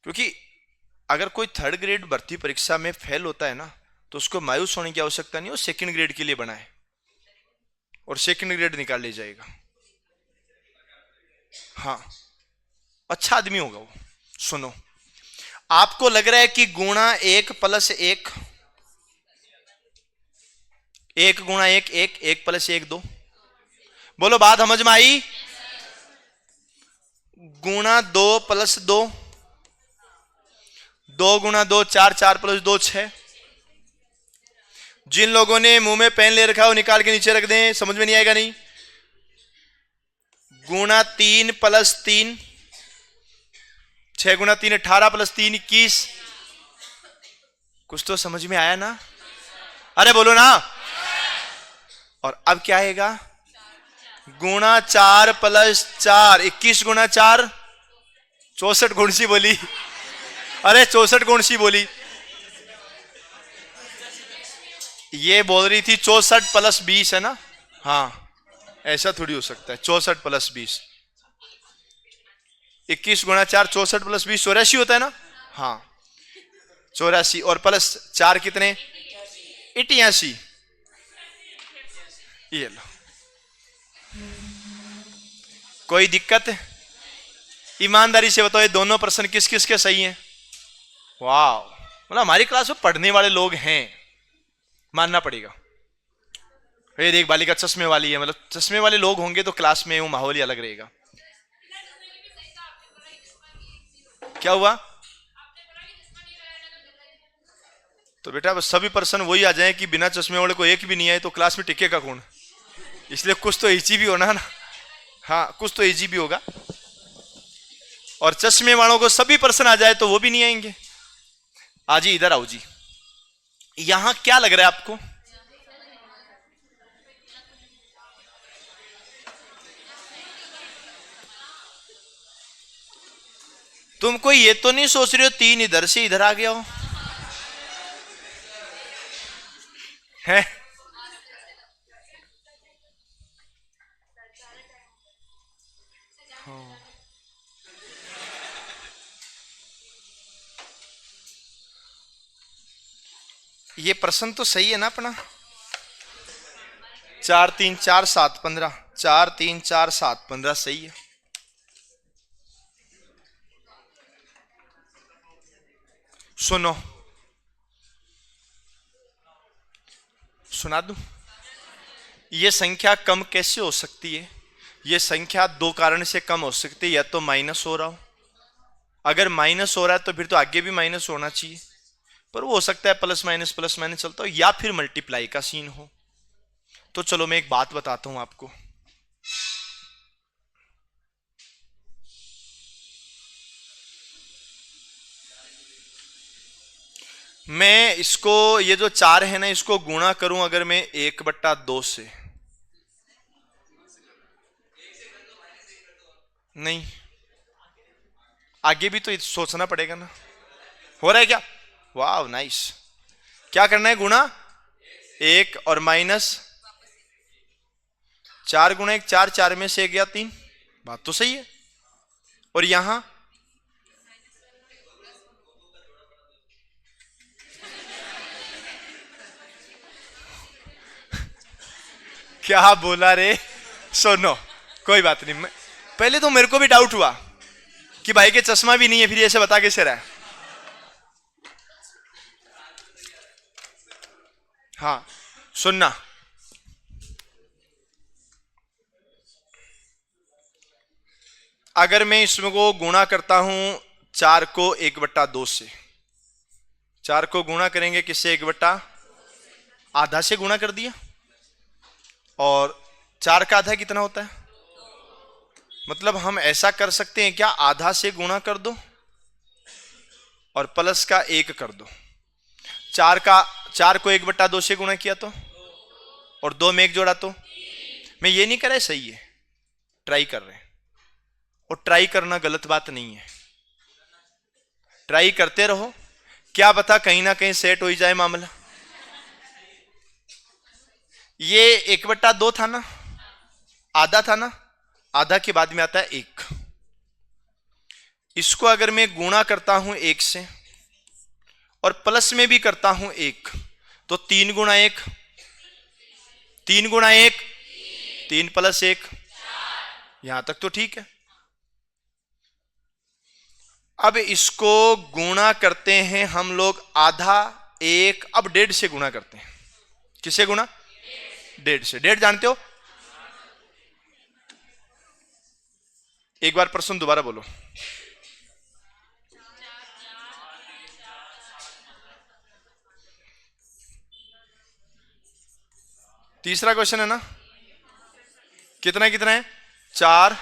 क्योंकि अगर कोई 3rd ग्रेड भर्ती परीक्षा में फेल होता है ना, तो उसको मायूस होने की आवश्यकता नहीं, वो 2nd ग्रेड के लिए बना है और 2nd ग्रेड निकाल ले जाएगा। हाँ, अच्छा आदमी होगा वो। सुनो, आपको लग रहा है कि गुणा 1 प्लस 1, 1 गुणा 1 1, 1 प्लस 1 2। बोलो बात समझ में आई? गुणा 2 प्लस 2, 2 गुणा 2 4, 4 प्लस 2 6। जिन लोगों ने मुंह में पेन ले रखा है वो निकाल के नीचे रख दें, समझ में नहीं आएगा नहीं। गुणा 3 प्लस 3, 6 गुणा 3 18 प्लस 3 21। कुछ तो समझ में आया ना? अरे बोलो ना। और अब क्या आएगा? गुणा 4 प्लस 4, 21 गुणा 4 64 गुण सी बोली। अरे 64 गुण सी बोली। ये बोल रही थी 64 प्लस 20 है ना? हाँ, ऐसा थोड़ी हो सकता है। 64 प्लस 20, 21 गुणा 4 64 प्लस 20 84 होता है ना? हाँ, 84 और प्लस 4 कितने? 88। ये लो, कोई दिक्कत? ईमानदारी से बताओ ये दोनों प्रश्न किस किस के सही हैं? वाह, मतलब हमारी क्लास में पढ़ने वाले लोग हैं, मानना पड़ेगा। ये देख बालिका चश्मे वाली है, मतलब चश्मे वाले लोग होंगे तो क्लास में वो माहौल ही अलग रहेगा। क्या हुआ? तो बेटा बस सभी पर्सन वही आ जाए कि बिना चश्मे वाले को एक भी नहीं आए तो क्लास में टिकेगा कौन? इसलिए कुछ तो इजी भी होना ना। हाँ, कुछ तो इजी भी होगा। और चश्मे वालों को सभी पर्सन आ जाए तो वो भी नहीं आएंगे। आज ही इधर आओ जी। यहां क्या लग रहा है आपको? तुम कोई ये तो नहीं सोच रहे हो 3 इधर से इधर आ गया हो? है? ये प्रश्न तो सही है ना अपना? 4 3 4 7 15, 4 3 4 7 15 सही है। सुनो, सुना दूं? ये संख्या कम कैसे हो सकती है? ये संख्या 2 कारण से कम हो सकती है। या तो माइनस हो रहा हो, अगर माइनस हो रहा है तो फिर तो आगे भी माइनस होना चाहिए, पर वो हो सकता है प्लस माइनस चलता हो, या फिर मल्टीप्लाई का सीन हो। तो चलो मैं एक बात बताता हूं आपको। मैं इसको, ये जो 4 है ना, इसको गुणा करूं अगर मैं 1/2 से, नहीं, आगे भी तो सोचना पड़ेगा ना। हो रहा है क्या? वाह नाइस। क्या करना है? गुणा 1 और माइनस 4 गुणा 1 4, 4 में से 1 गया 3। बात तो सही है। और यहां क्या बोला रे? सुनो, कोई बात नहीं। पहले तो मेरे को भी डाउट हुआ कि भाई के चश्मा भी नहीं है, फिर ऐसे बता कैसे रहा है। हाँ सुनना, अगर मैं इसमें को गुणा करता हूं 4 को 1/2 से, 4 को गुणा करेंगे किससे? 1/आधा से गुणा कर दिया, और 4 का आधा कितना होता है? मतलब हम ऐसा कर सकते हैं क्या, आधा से गुणा कर दो और प्लस का 1 कर दो। 4 को 1/2 से गुणा किया तो, और 2 में 1 जोड़ा तो। मैं ये नहीं कर रहा, सही है, ट्राई कर रहे हैं। और ट्राई करना गलत बात नहीं है, ट्राई करते रहो, क्या पता कहीं ना कहीं सेट हो ही जाए मामला। ये 1/2 था ना, आधा था ना, आधा के बाद में आता है 1। इसको अगर मैं गुणा करता हूं 1 से और प्लस में भी करता हूं 1, तो 3 गुणा 1, 3 गुणा 1, 3 + 1, यहां तक तो ठीक है। अब इसको गुणा करते हैं हम लोग आधा 1, अब 1.5 से गुणा करते हैं। किससे गुणा? 1.5 से। 1.5 जानते हो? एक बार प्रश्न दोबारा बोलो। तीसरा क्वेश्चन है ना, कितना कितना है? 4,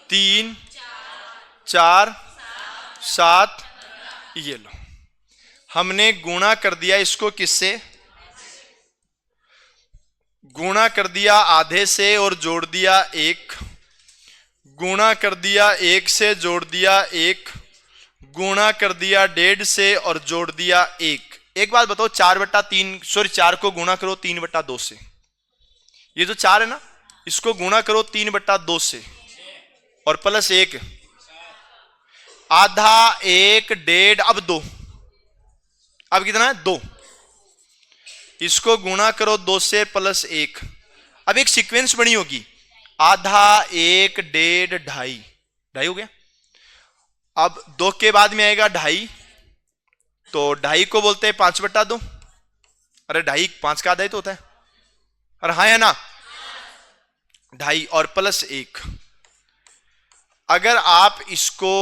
3, 4, 7, ये लो, हमने गुणा कर दिया इसको किससे? गुणा कर दिया आधे से और जोड़ दिया 1, गुणा कर दिया 1 से जोड़ दिया 1, गुणा कर दिया 1.5 से और जोड़ दिया 1। एक बात बताओ, 4/3, सॉरी 4 को गुणा करो 3/2 से, ये जो 4 है ना, इसको गुणा करो 3/2 से और प्लस 1, आधा 1, 1.5, अब 2, अब कितना है? 2। इसको गुणा करो 2 से प्लस 1, अब एक सीक्वेंस बनी होगी, आधा 1, 1.5, 2.5 हो गया। अब 2 के बाद में आएगा 2.5, तो 2.5 को बोलते हैं 5/2। अरे 2.5 5 का आधा ही तो होता है, अरे हाँ है ना, 2.5 और प्लस 1। अगर आप इसको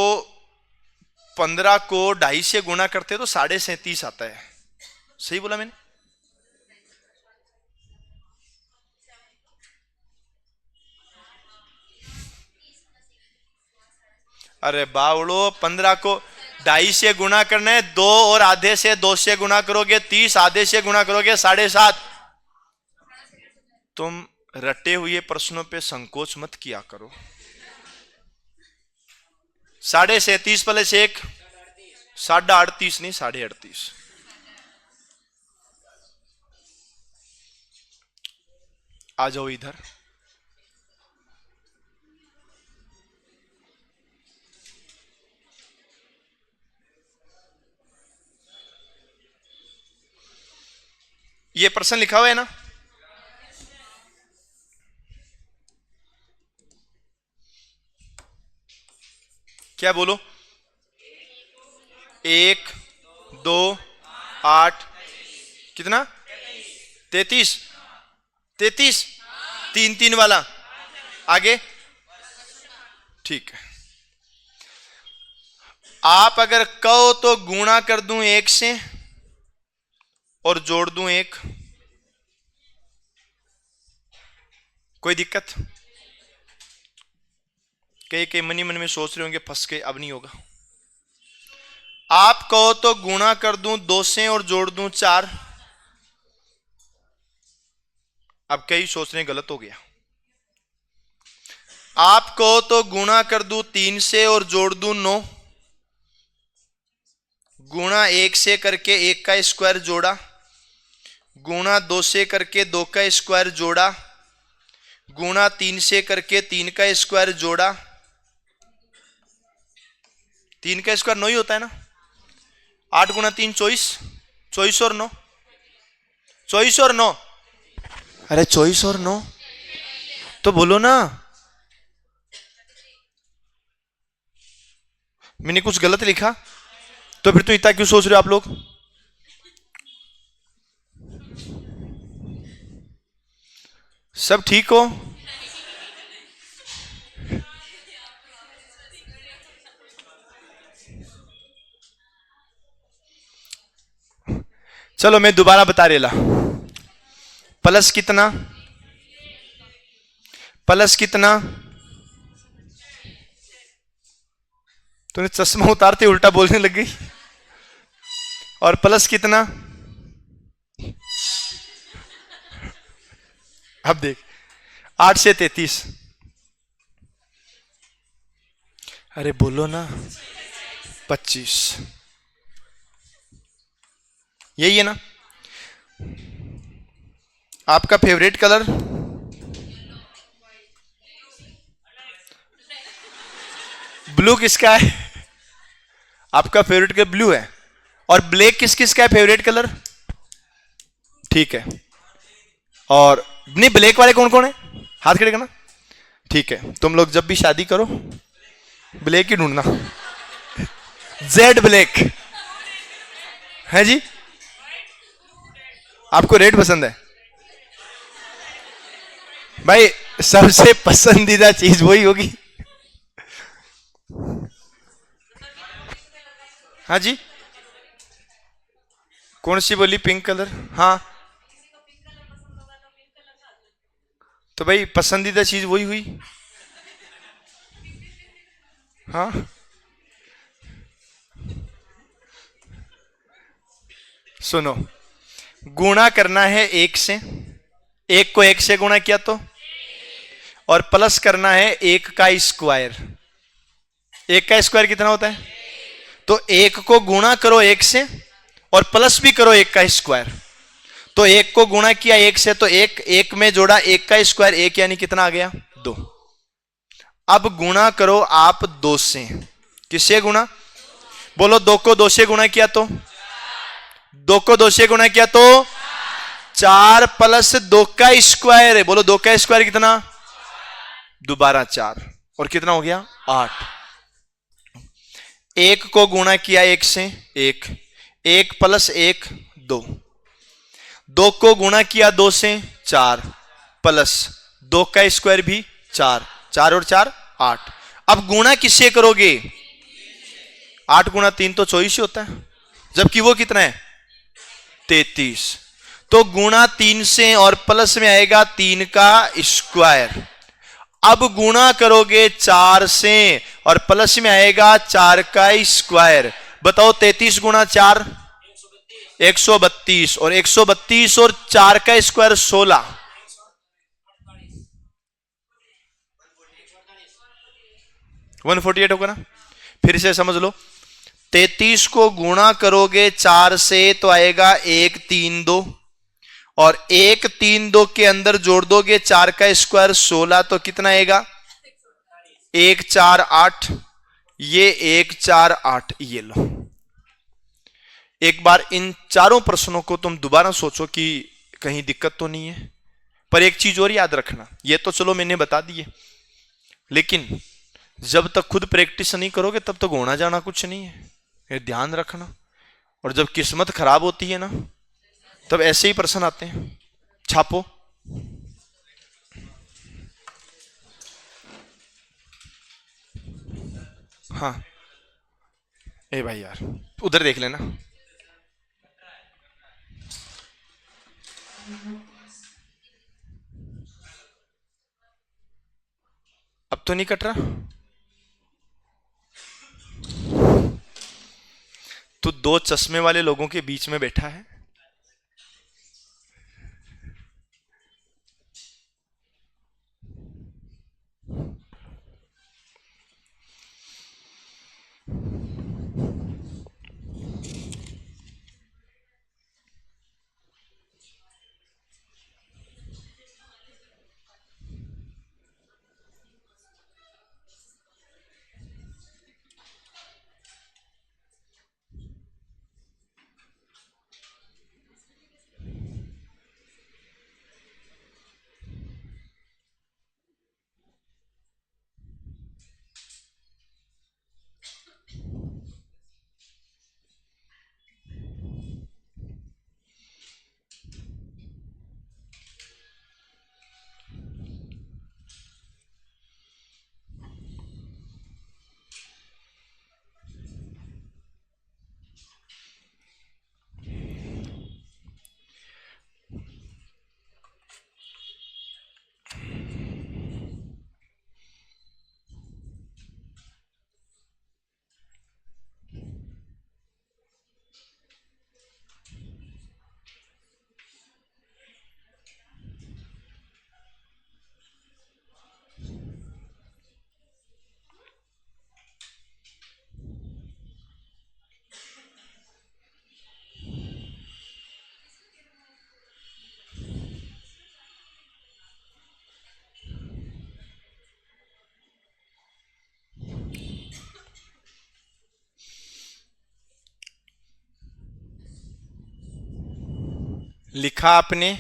15 को 2.5 से गुणा करते तो 37.5 आता है। सही बोला मैंने? अरे बावड़ो, 15 को 2.5 से गुणा करना है, 2 और आधे से 2 से गुणा करोगे 30, आधे से गुणा करोगे 7.5। तुम रटे हुए प्रश्नों पे संकोच मत किया करो। 37.5 + 1, 38.5 नहीं, 38.5। आ जाओ इधर। ये प्रश्न लिखा हुआ है ना, क्या बोलो? 1, 2, 8, कितना? 33, 33, 3 3 वाला, आगे ठीक है। आप अगर कहो तो गुणा कर दूं 1 से और जोड़ दूं 1, कोई दिक्कत? कई मनी मन में सोच रहे होंगे फंस के, अब नहीं होगा। आप कहो तो गुणा कर दूं 2 से और जोड़ दूं 4, अब कई सोच रहे गलत हो गया। आप कहो तो गुणा कर दूं 3 से और जोड़ दूं 9, गुणा 1 से करके 1 का स्क्वायर जोड़ा, गुणा 2 से करके 2 का स्क्वायर जोड़ा, गुणा 3 से करके 3 का स्क्वायर जोड़ा। 3 का स्क्वायर 9 ही होता है ना। 8 × 3 24, 24 और 9, 24 और 9, अरे 24 और 9 तो बोलो ना, मैंने कुछ गलत लिखा? तो फिर तो इतना क्यों सोच रहे हो आप लोग? सब ठीक हो? चलो मैं दोबारा बता रेला। प्लस कितना, प्लस कितना, तूने चश्मा उतारते उल्टा बोलने लग गई। और प्लस कितना, अब देख, 8 से 33। अरे बोलो ना, 25। यही है ना आपका फेवरेट कलर? ब्लू किसका है? आपका फेवरेट कलर ब्लू है। और ब्लैक किस किस का है फेवरेट कलर? ठीक है। और नहीं, ब्लैक वाले कौन कौन है? हाथ खड़े करना। ठीक है, तुम लोग जब भी शादी करो ब्लैक ही ढूंढना। जेड ब्लैक है जी। आपको रेड पसंद है? भाई सबसे पसंदीदा चीज वही होगी। हाँ जी, कौन सी बोली? Pink colour. हाँ तो भाई पसंदीदा चीज वही हुई। हाँ सुनो, गुणा करना है 1 से, 1 को 1 से गुणा किया तो, और प्लस करना है 1 का स्क्वायर। 1 का स्क्वायर कितना होता है? तो 1 को गुणा करो 1 से और प्लस भी करो 1 का स्क्वायर। तो 1 को गुणा किया 1 से तो 1, 1 में जोड़ा 1 का स्क्वायर 1, यानी कितना आ गया? 2। अब गुणा करो आप 2 से। किससे गुणा? बोलो, 2 को 2 से गुणा किया तो, 2 को 2 से गुणा किया तो 4 प्लस 2 का स्क्वायर है। बोलो 2 का स्क्वायर कितना? दोबारा 4, और कितना हो गया? 8। 1 को गुणा किया 1 से 1, 1 प्लस 1 2, 2 को गुणा किया 2 से 4, प्लस 2 का स्क्वायर भी 4, 4 और 4 8। अब गुणा किससे करोगे? 8 गुणा 3 तो 24 ही होता है, जबकि वो कितना है? 33। तो गुणा 3 से और प्लस में आएगा 3 का स्क्वायर। अब गुणा करोगे 4 से और प्लस में आएगा 4 का स्क्वायर। बताओ 33 गुणा 4 132, और 132 और 4 का स्क्वायर 16। 148 होगा ना? फिर से समझ लो, 33 को गुणा करोगे 4 से तो आएगा 132, और 132 के अंदर जोड़ दोगे 4 का स्क्वायर 16, तो कितना आएगा? 148। ये 148, ये लो। एक बार इन चारों प्रश्नों को तुम दोबारा सोचो कि कहीं दिक्कत तो नहीं है। पर एक चीज और याद रखना, ये तो चलो मैंने बता दिए, लेकिन जब तक खुद प्रैक्टिस नहीं करोगे तब तक होना जाना कुछ नहीं है, ये ध्यान रखना। और जब किस्मत खराब होती है ना, तब ऐसे ही प्रश्न आते हैं। छापो। हाँ, ए भाई यार, उधर देख लेना। अब तो नहीं कट रहा? तू 2 चश्मे वाले लोगों के बीच में बैठा है। लिखा आपने?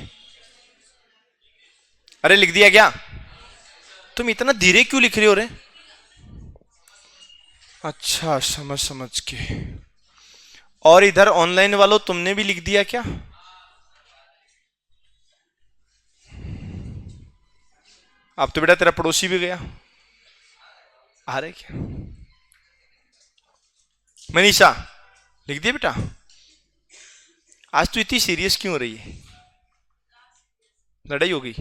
अरे लिख दिया क्या? तुम इतना धीरे क्यों लिख रहे हो रे? अच्छा, समझ समझ के। और इधर ऑनलाइन वालों, तुमने भी लिख दिया क्या? अब तो बेटा तेरा पड़ोसी भी गया। आ रहे क्या? मनीषा, लिख दिया बेटा? आज तू इतनी सीरियस क्यों हो रही है? लड़ाई हो गई?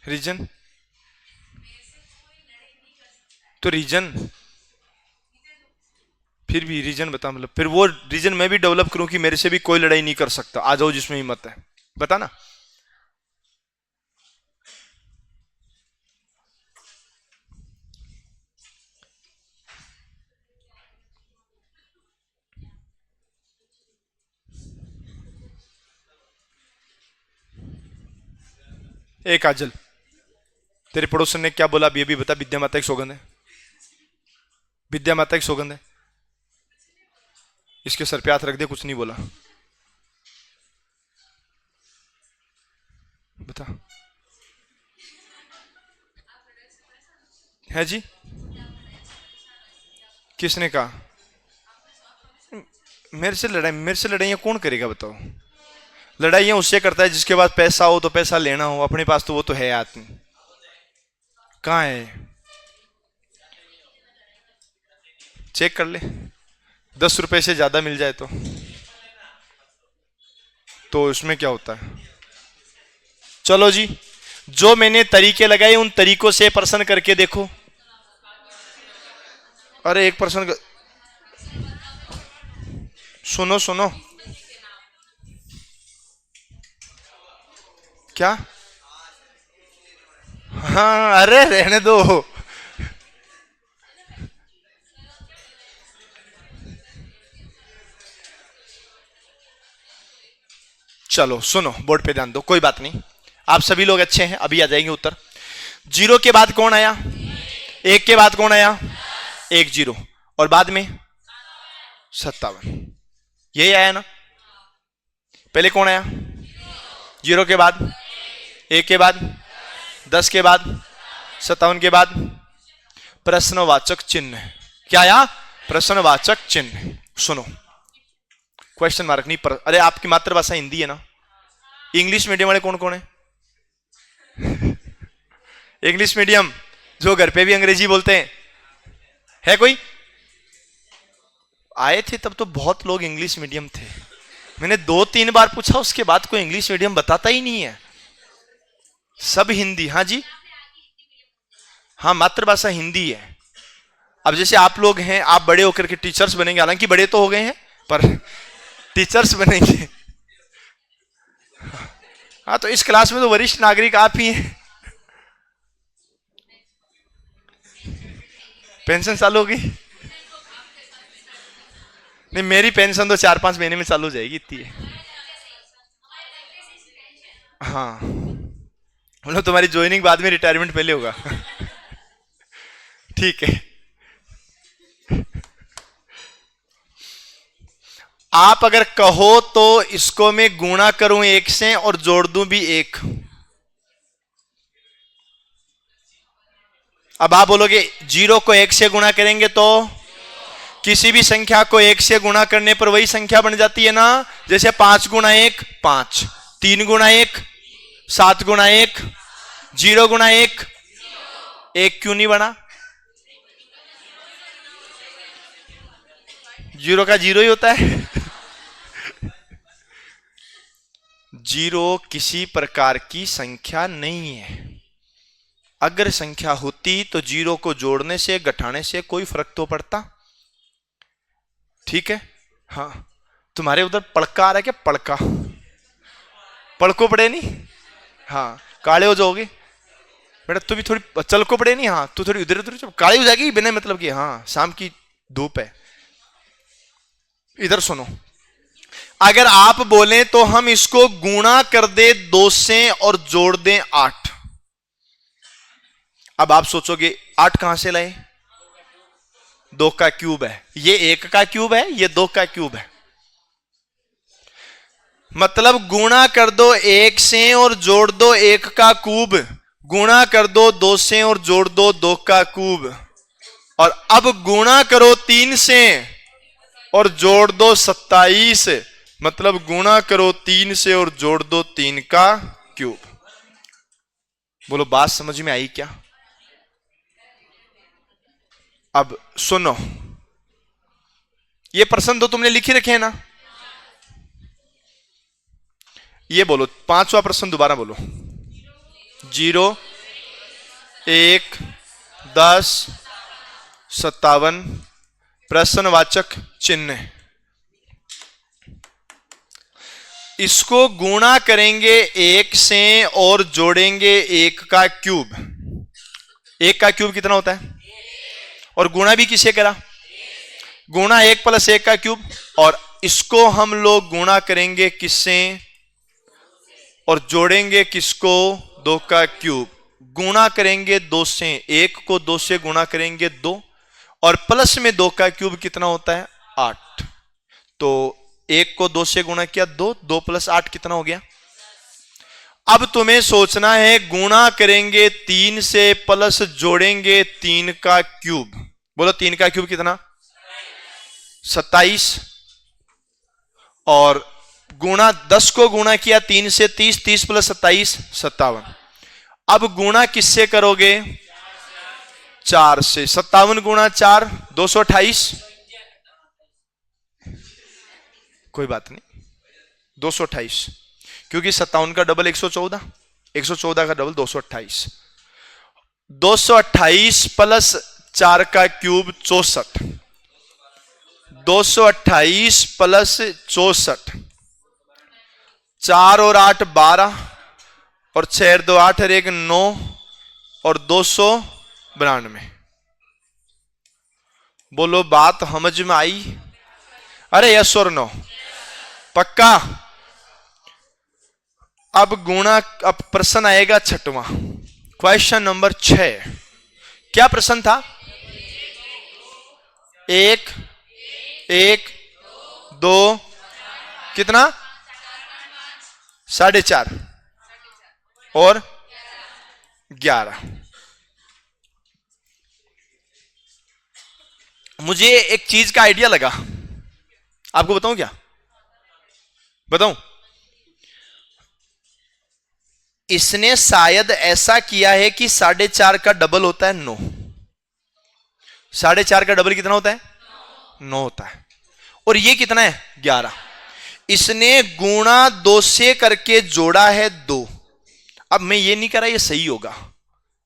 रीजन? तो रीजन, फिर भी रीजन बता। मतलब फिर वो रीजन मैं भी डेवलप करूं कि मेरे से भी कोई लड़ाई नहीं कर सकता। आ जाओ जिसमें हिम्मत है, बता ना। एक काजल, तेरे पड़ोसन ने क्या बोला अब ये भी बता। विद्या माता की सौगंध है, विद्या माता की सौगंध है। इसके सर पे हाथ रख दे, कुछ नहीं बोला। बता। है जी? किसने कहा? मेरे से लड़ाइयां कौन करेगा बताओ? लड़ाइयां उससे करता है जिसके पास पैसा हो, तो पैसा लेना हो। अपने पास तो वो तो है आदमी। कहाँ है? चेक कर ले, 10 रुपए से ज्यादा मिल जाए तो इसमें क्या होता है? चलो जी, जो मैंने तरीके लगाए उन तरीकों से प्रश्न करके देखो। अरे एक प्रश्न सुनो सुनो। क्या? हाँ, अरे रहने दो। चलो सुनो, बोर्ड पे ध्यान दो, कोई बात नहीं। आप सभी लोग अच्छे हैं, अभी आ जाएंगे उत्तर। 0 के बाद कौन आया? 1 के बाद कौन आया? 1 0, और बाद में 57। यही आया ना? पहले कौन आया? 0 के बाद, 1 के बाद, 10 के बाद, 57 के बाद प्रश्नवाचक चिन्ह। क्या आया? प्रश्नवाचक चिन्ह। सुनो, क्वेश्चन मार्क नहीं पर। अरे आपकी मातृभाषा हिंदी है ना? इंग्लिश मीडियम वाले कौन कौन है? इंग्लिश मीडियम जो घर पे भी अंग्रेजी बोलते हैं, है कोई? आए थे तब तो बहुत लोग इंग्लिश मीडियम थे। मैंने 2-3 बार पूछा, उसके बाद कोई इंग्लिश मीडियम बताता ही नहीं है, सब हिंदी। हाँ जी, हाँ, मातृभाषा हिंदी है। अब जैसे आप लोग हैं, आप बड़े होकर के टीचर्स बनेंगे, हालांकि बड़े तो हो गए हैं पर टीचर्स बनेंगे। हाँ, तो इस क्लास में तो वरिष्ठ नागरिक आप ही हैं। पेंशन चालू होगी? नहीं, मेरी पेंशन तो 4-5 महीने में चालू हो जाएगी, इतनी है। हाँ, मतलब तुम्हारी ज्वाइनिंग बाद में, रिटायरमेंट पहले होगा। ठीक है। आप अगर कहो तो इसको मैं गुणा करूं 1 से और जोड़ दूं भी 1। अब आप बोलोगे 0 को 1 से गुणा करेंगे तो किसी भी संख्या को 1 से गुणा करने पर वही संख्या बन जाती है ना। जैसे 5 गुणा 1 5, 3 गुणा 1 7 गुणा 1, 0 गुणा 1 1 क्यों नहीं बना? 0 का 0 ही होता है। 0 किसी प्रकार की संख्या नहीं है। अगर संख्या होती तो 0 को जोड़ने से, घटाने से कोई फर्क तो पड़ता। ठीक है? हाँ, तुम्हारे उधर पड़का आ रहा है क्या? पड़का, पड़को पड़े नहीं? हाँ, काले हो जाओगे बेटा। तू भी थोड़ी चल को पड़े नहीं? हाँ, तू थोड़ी उधर उधर काली हो जाएगी बिना मतलब की। हाँ, शाम की धूप है। इधर सुनो, अगर आप बोले तो हम इसको गुणा कर दे 2 से और जोड़ दें 8। अब आप सोचोगे 8 कहां से लाए? 2 का क्यूब है, ये 1 का क्यूब है, ये 2 का क्यूब है। मतलब गुणा कर दो 1 से और जोड़ दो 1 का क्यूब, गुणा कर दो 2 से और जोड़ दो 2 का क्यूब, और अब गुणा करो 3 से और जोड़ दो 27, मतलब गुणा करो 3 से और जोड़ दो 3 का क्यूब। बोलो बात समझ में आई क्या? अब सुनो, ये प्रश्न तो तुमने लिखी रखे हैं ना? ये बोलो 5वां प्रश्न दोबारा बोलो। 0, 1, 10, 57, प्रश्नवाचक चिन्ह। इसको गुणा करेंगे 1 से और जोड़ेंगे 1 का क्यूब। 1 का क्यूब कितना होता है? और गुणा भी किसे करा? गुणा 1 + 1 का क्यूब। और इसको हम लोग गुणा करेंगे किससे और जोड़ेंगे किसको? 2 का क्यूब। गुणा करेंगे 2 से, 1 को 2 से गुणा करेंगे 2, और प्लस में 2 का क्यूब कितना होता है? 8। तो 1 को 2 से गुणा किया 2, 2 + 8 कितना हो गया? अब तुम्हें सोचना है गुणा करेंगे 3 से प्लस जोड़ेंगे 3 का क्यूब। बोलो 3 का क्यूब कितना? 27। और गुणा 10 को गुणा किया 3 से 30, 30 + 27 57। अब गुणा किससे करोगे? 4 से। 57 × 4 228। कोई बात नहीं, 228, क्योंकि 57 का डबल 114, 114 का डबल 228। 228 + 4 का क्यूब 64। 228 + 64, 4 और 8 12, और 6 और 2 8 और 1 9, और 292। बोलो बात समझ में आई? अरे यस और नो? पक्का? अब गुणा, अब प्रश्न आएगा 6वां, क्वेश्चन नंबर 6। क्या प्रश्न था? 1, 1, 2, कितना? 4.5 और 11। मुझे एक चीज का आइडिया लगा, आपको बताऊं क्या? बताऊं? इसने शायद ऐसा किया है कि 4.5 का डबल होता है 9। 4.5 का डबल कितना होता है? 9 होता है। और ये कितना है? 11। इसने गुणा 2 से करके जोड़ा है 2। अब मैं ये नहीं कह रहा ये सही होगा,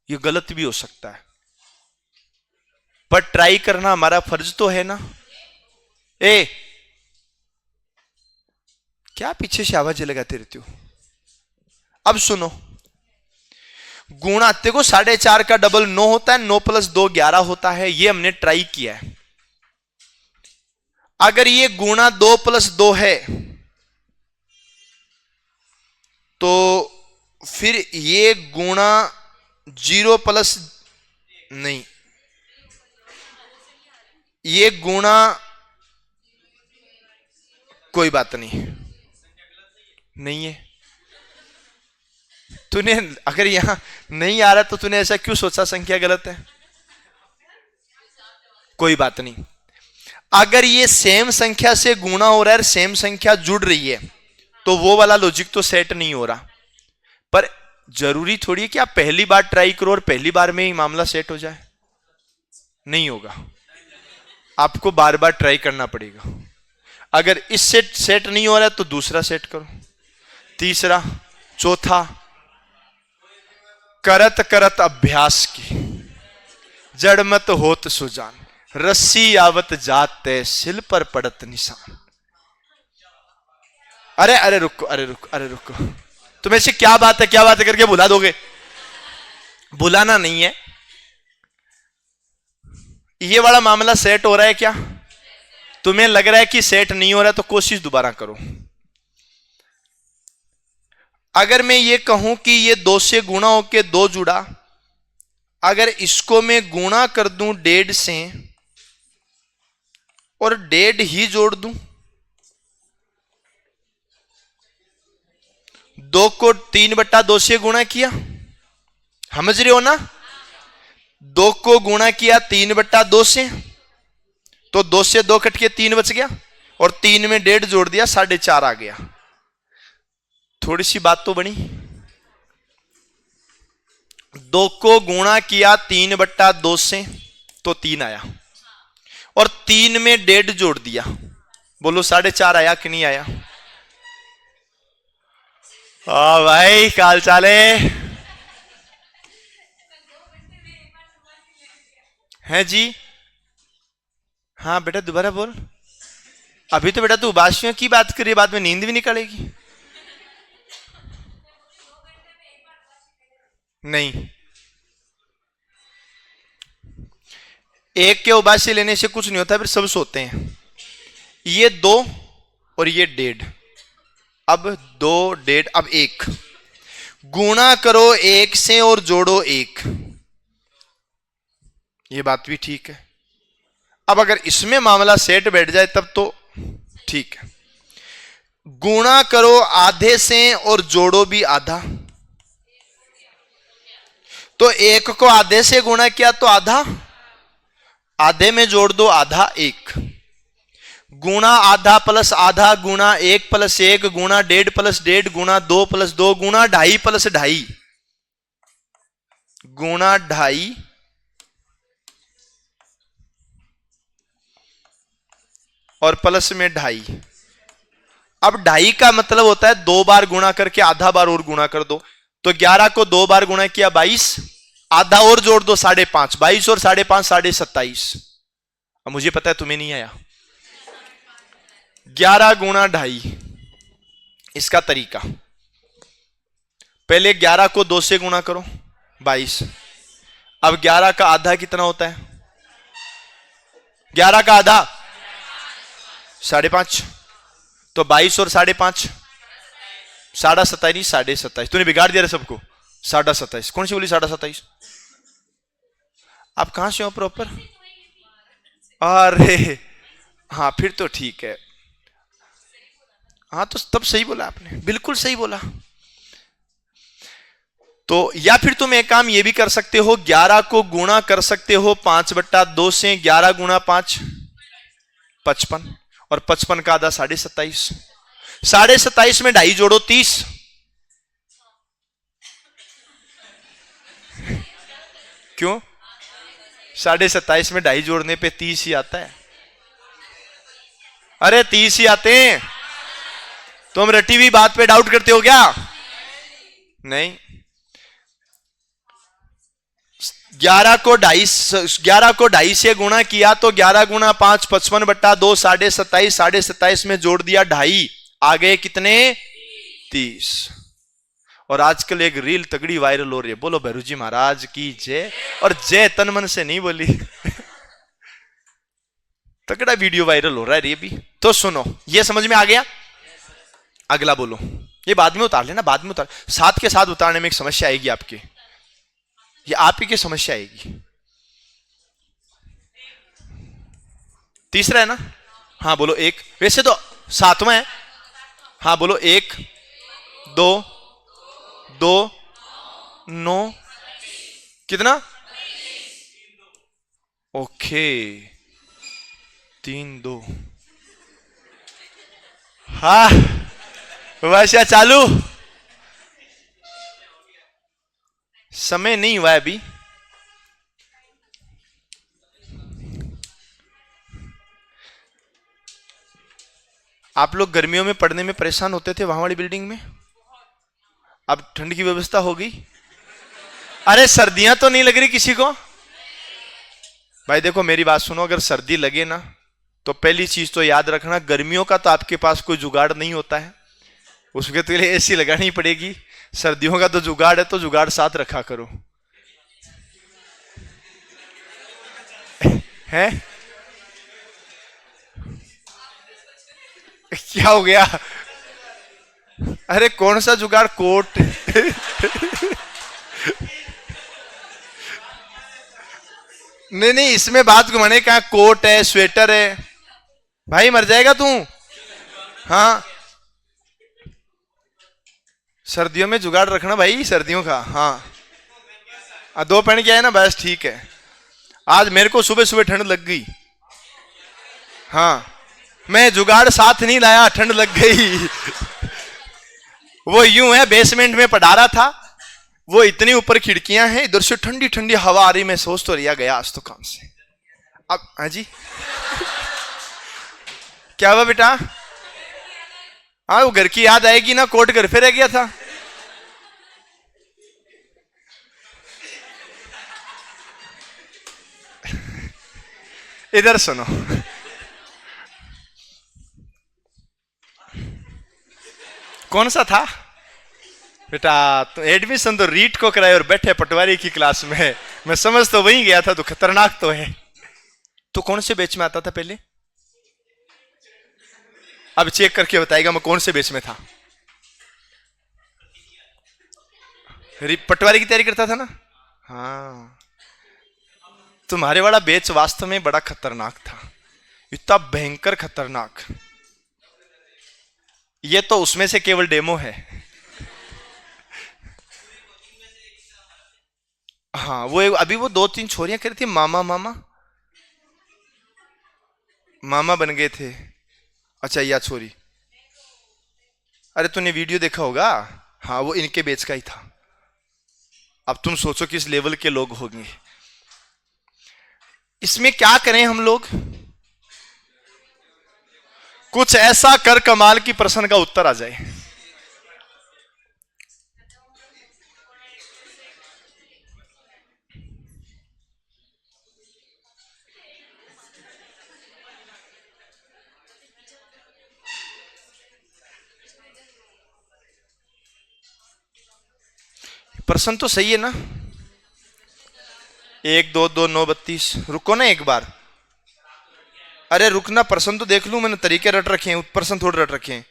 ये गलत भी हो सकता है, पर ट्राई करना हमारा फर्ज तो है ना। ए क्या पीछे से आवाज लगाते रहती हो? अब सुनो, गुणा, देखो 4.5 का डबल 9 होता है, 9 + 2 11 होता है, ये हमने ट्राई किया है। अगर ये गुणा 2 + 2 है तो फिर ये गुणा 0 प्लस नहीं, ये गुणा, कोई बात नहीं, नहीं है। तूने अगर यहां नहीं आ रहा तो तूने ऐसा क्यों सोचा संख्या गलत है? कोई बात नहीं। अगर ये सेम संख्या से गुणा हो रहा है, सेम संख्या जुड़ रही है, तो वो वाला लॉजिक तो सेट नहीं हो रहा। पर जरूरी थोड़ी है कि आप पहली बार ट्राई करो और पहली बार में ही मामला सेट हो जाए, नहीं होगा। आपको बार बार ट्राई करना पड़ेगा। अगर इस सेट नहीं हो रहा है तो दूसरा सेट करो, तीसरा, चौथा, करत करत अभ्यास की जड़ मत होत सुजान, रस्सी आवत जाते सिल पर पड़त निशान। अरे अरे रुको, अरे रुको, अरे रुको, तुम्हें से क्या बात है, क्या बात है करके बुला दोगे? बुलाना नहीं है। ये वाला मामला सेट हो रहा है क्या? तुम्हें लग रहा है कि सेट नहीं हो रहा है तो कोशिश दोबारा करो। अगर मैं ये कहूं कि ये 2 से गुणा होके 2 जुड़ा, अगर इसको मैं गुणा कर दूं 1.5 से और 1.5 ही जोड़ दूं, 2 को 3/2 से गुणा किया, समझ रहे हो ना? 2 को गुणा किया 3/2 से, तो 2 से 2 कट के 3 बच गया, और 3 में 1.5 जोड़ दिया, 4.5 आ गया। थोड़ी सी बात तो बनी। 2 को गुणा किया 3/2 से तो 3 आया, और 3 में 1.5 जोड़ दिया, बोलो 4.5 आया कि नहीं आया? हाँ भाई, काल चाले हैं जी। हाँ बेटा दोबारा बोल। अभी तो बेटा तू उबासियों की बात करिए, बाद में नींद भी निकलेगी। नहीं, एक के उबासी लेने से कुछ नहीं होता, फिर सब सोते हैं। ये 2 और ये 1.5, अब 2 1.5, अब 1 गुणा करो 1 से और जोड़ो 1, ये बात भी ठीक है। अब अगर इसमें मामला सेट बैठ जाए तब तो ठीक है। गुणा करो आधे से और जोड़ो भी आधा, तो 1 को आधे से गुणा किया तो आधा, आधे में जोड़ दो आधा 1, गुणा आधा प्लस आधा गुणा 1 + 1 गुणा 1.5 + 1.5 गुणा 2 + 2 गुणा 2.5 + 2.5 गुणा 2.5 और प्लस में 2.5। अब 2.5 का मतलब होता है 2 बार गुणा करके आधा बार और गुणा कर दो, तो 11 को 2 बार गुणा किया 22, आधा और जोड़ दो 5.5, 22 और 5.5 27। अब मुझे पता है तुम्हें नहीं आया। 11 गुणा 2.5, इसका तरीका, पहले 11 को 2 से गुणा करो 22, अब 11 का आधा कितना होता है? 11 का आधा 5.5, तो 22 और 5.5 27.5 नहीं 27.5। तूने बिगाड़ दिया सबको। 27.5 कौन सी बोली? 27.5। आप कहां से हो प्रॉपर? अरे हाँ, फिर तो ठीक है। हाँ तो तब सही बोला आपने, बिल्कुल सही बोला। तो या फिर तुम एक काम ये भी कर सकते हो, 11 को गुणा कर सकते हो 5/2 से। 11 गुणा 5 55, और 55 का आधा 27.5, 27.5 में 2.5 जोड़ो 30, क्यों? 27.5 में 2.5 जोड़ने पे 30 ही आता है। अरे 30 ही आते हैं। तुम रटी हुई बात पे डाउट करते हो क्या? नहीं। 11 को 2.5 से गुणा किया तो 11 गुणा 5 55/2 27.5, 27.5 में जोड़ दिया 2.5, आ गए कितने? 30। और आजकल एक रील तगड़ी वायरल हो रही है, बोलो भैरू जी महाराज की जय, और जय तन मन से नहीं बोली। तगड़ा वीडियो वायरल हो रहा है ये भी। तो सुनो, ये समझ में आ गया? अगला बोलो, ये बाद में उतार लेना, बाद में उतार, साथ के साथ उतारने में एक समस्या आएगी आपके, ये आप ही की समस्या आएगी। तीसरा है ना? हाँ बोलो 1, वैसे तो 7वां है। हाँ बोलो 1 2 2 9 कितना? ओके 3 2। हाँ वैसे चालू, समय नहीं हुआ है अभी। आप लोग गर्मियों में पढ़ने में परेशान होते थे वहां वाली बिल्डिंग में, अब ठंड की व्यवस्था हो गई। अरे सर्दियां तो नहीं लग रही किसी को? भाई देखो मेरी बात सुनो, अगर सर्दी लगे ना तो पहली चीज तो याद रखना, गर्मियों का तो आपके पास कोई जुगाड़ नहीं होता है, उसके तो लिए एसी लगानी पड़ेगी। सर्दियों का तो जुगाड़ है, तो जुगाड़ साथ रखा करो। है क्या हो गया? अरे कौन सा जुगाड़? कोट। नहीं नहीं, इसमें बात घुमाने का, कोट है स्वेटर है, भाई मर जाएगा तू। हाँ सर्दियों में जुगाड़ रखना भाई, सर्दियों का। हाँ, 2 पहन के आए ना, बस ठीक है। आज मेरे को सुबह सुबह ठंड लग गई। हाँ, मैं जुगाड़ साथ नहीं लाया, ठंड लग गई। वो यूं है, बेसमेंट में पढ़ा रहा था, वो इतनी ऊपर खिड़कियां हैं, इधर से ठंडी ठंडी हवा आ रही, मैं सोच तो रिया गया आज तो काम से। अब हाँ जी, क्या हुआ बेटा? हाँ, वो घर की याद आएगी ना, कोट घर पे रह गया था। इधर सुनो, कौन सा था बेटा? तो एडमिशन तो रीट को कराए और बैठे पटवारी की क्लास में। मैं समझ तो वहीं गया था, तो खतरनाक तो है। तो कौन से बैच में आता था पहले? अब चेक करके बताएगा मैं कौन से बैच में था। पटवारी की तैयारी करता था ना। हाँ, तुम्हारे वाला बैच वास्तव में बड़ा खतरनाक था, इतना भयंकर खतरनाक। ये तो उसमें से केवल डेमो है। हाँ, वो अभी वो 2-3 छोरियां कह रही थी मामा मामा, मामा बन गए थे। अच्छा, या छोरी, अरे तूने वीडियो देखा होगा। हाँ, वो इनके बैच का ही था। अब तुम सोचो किस लेवल के लोग होंगे। इसमें क्या करें हम लोग? कुछ ऐसा कर कमाल की प्रश्न का उत्तर आ जाए। प्रश्न तो सही है ना? 1 2 2 9 32। रुको ना एक बार, अरे रुकना, प्रश्न तो देख लूं। मैंने तरीके रट रखे हैं, प्रश्न थोड़े रट रखे हैं।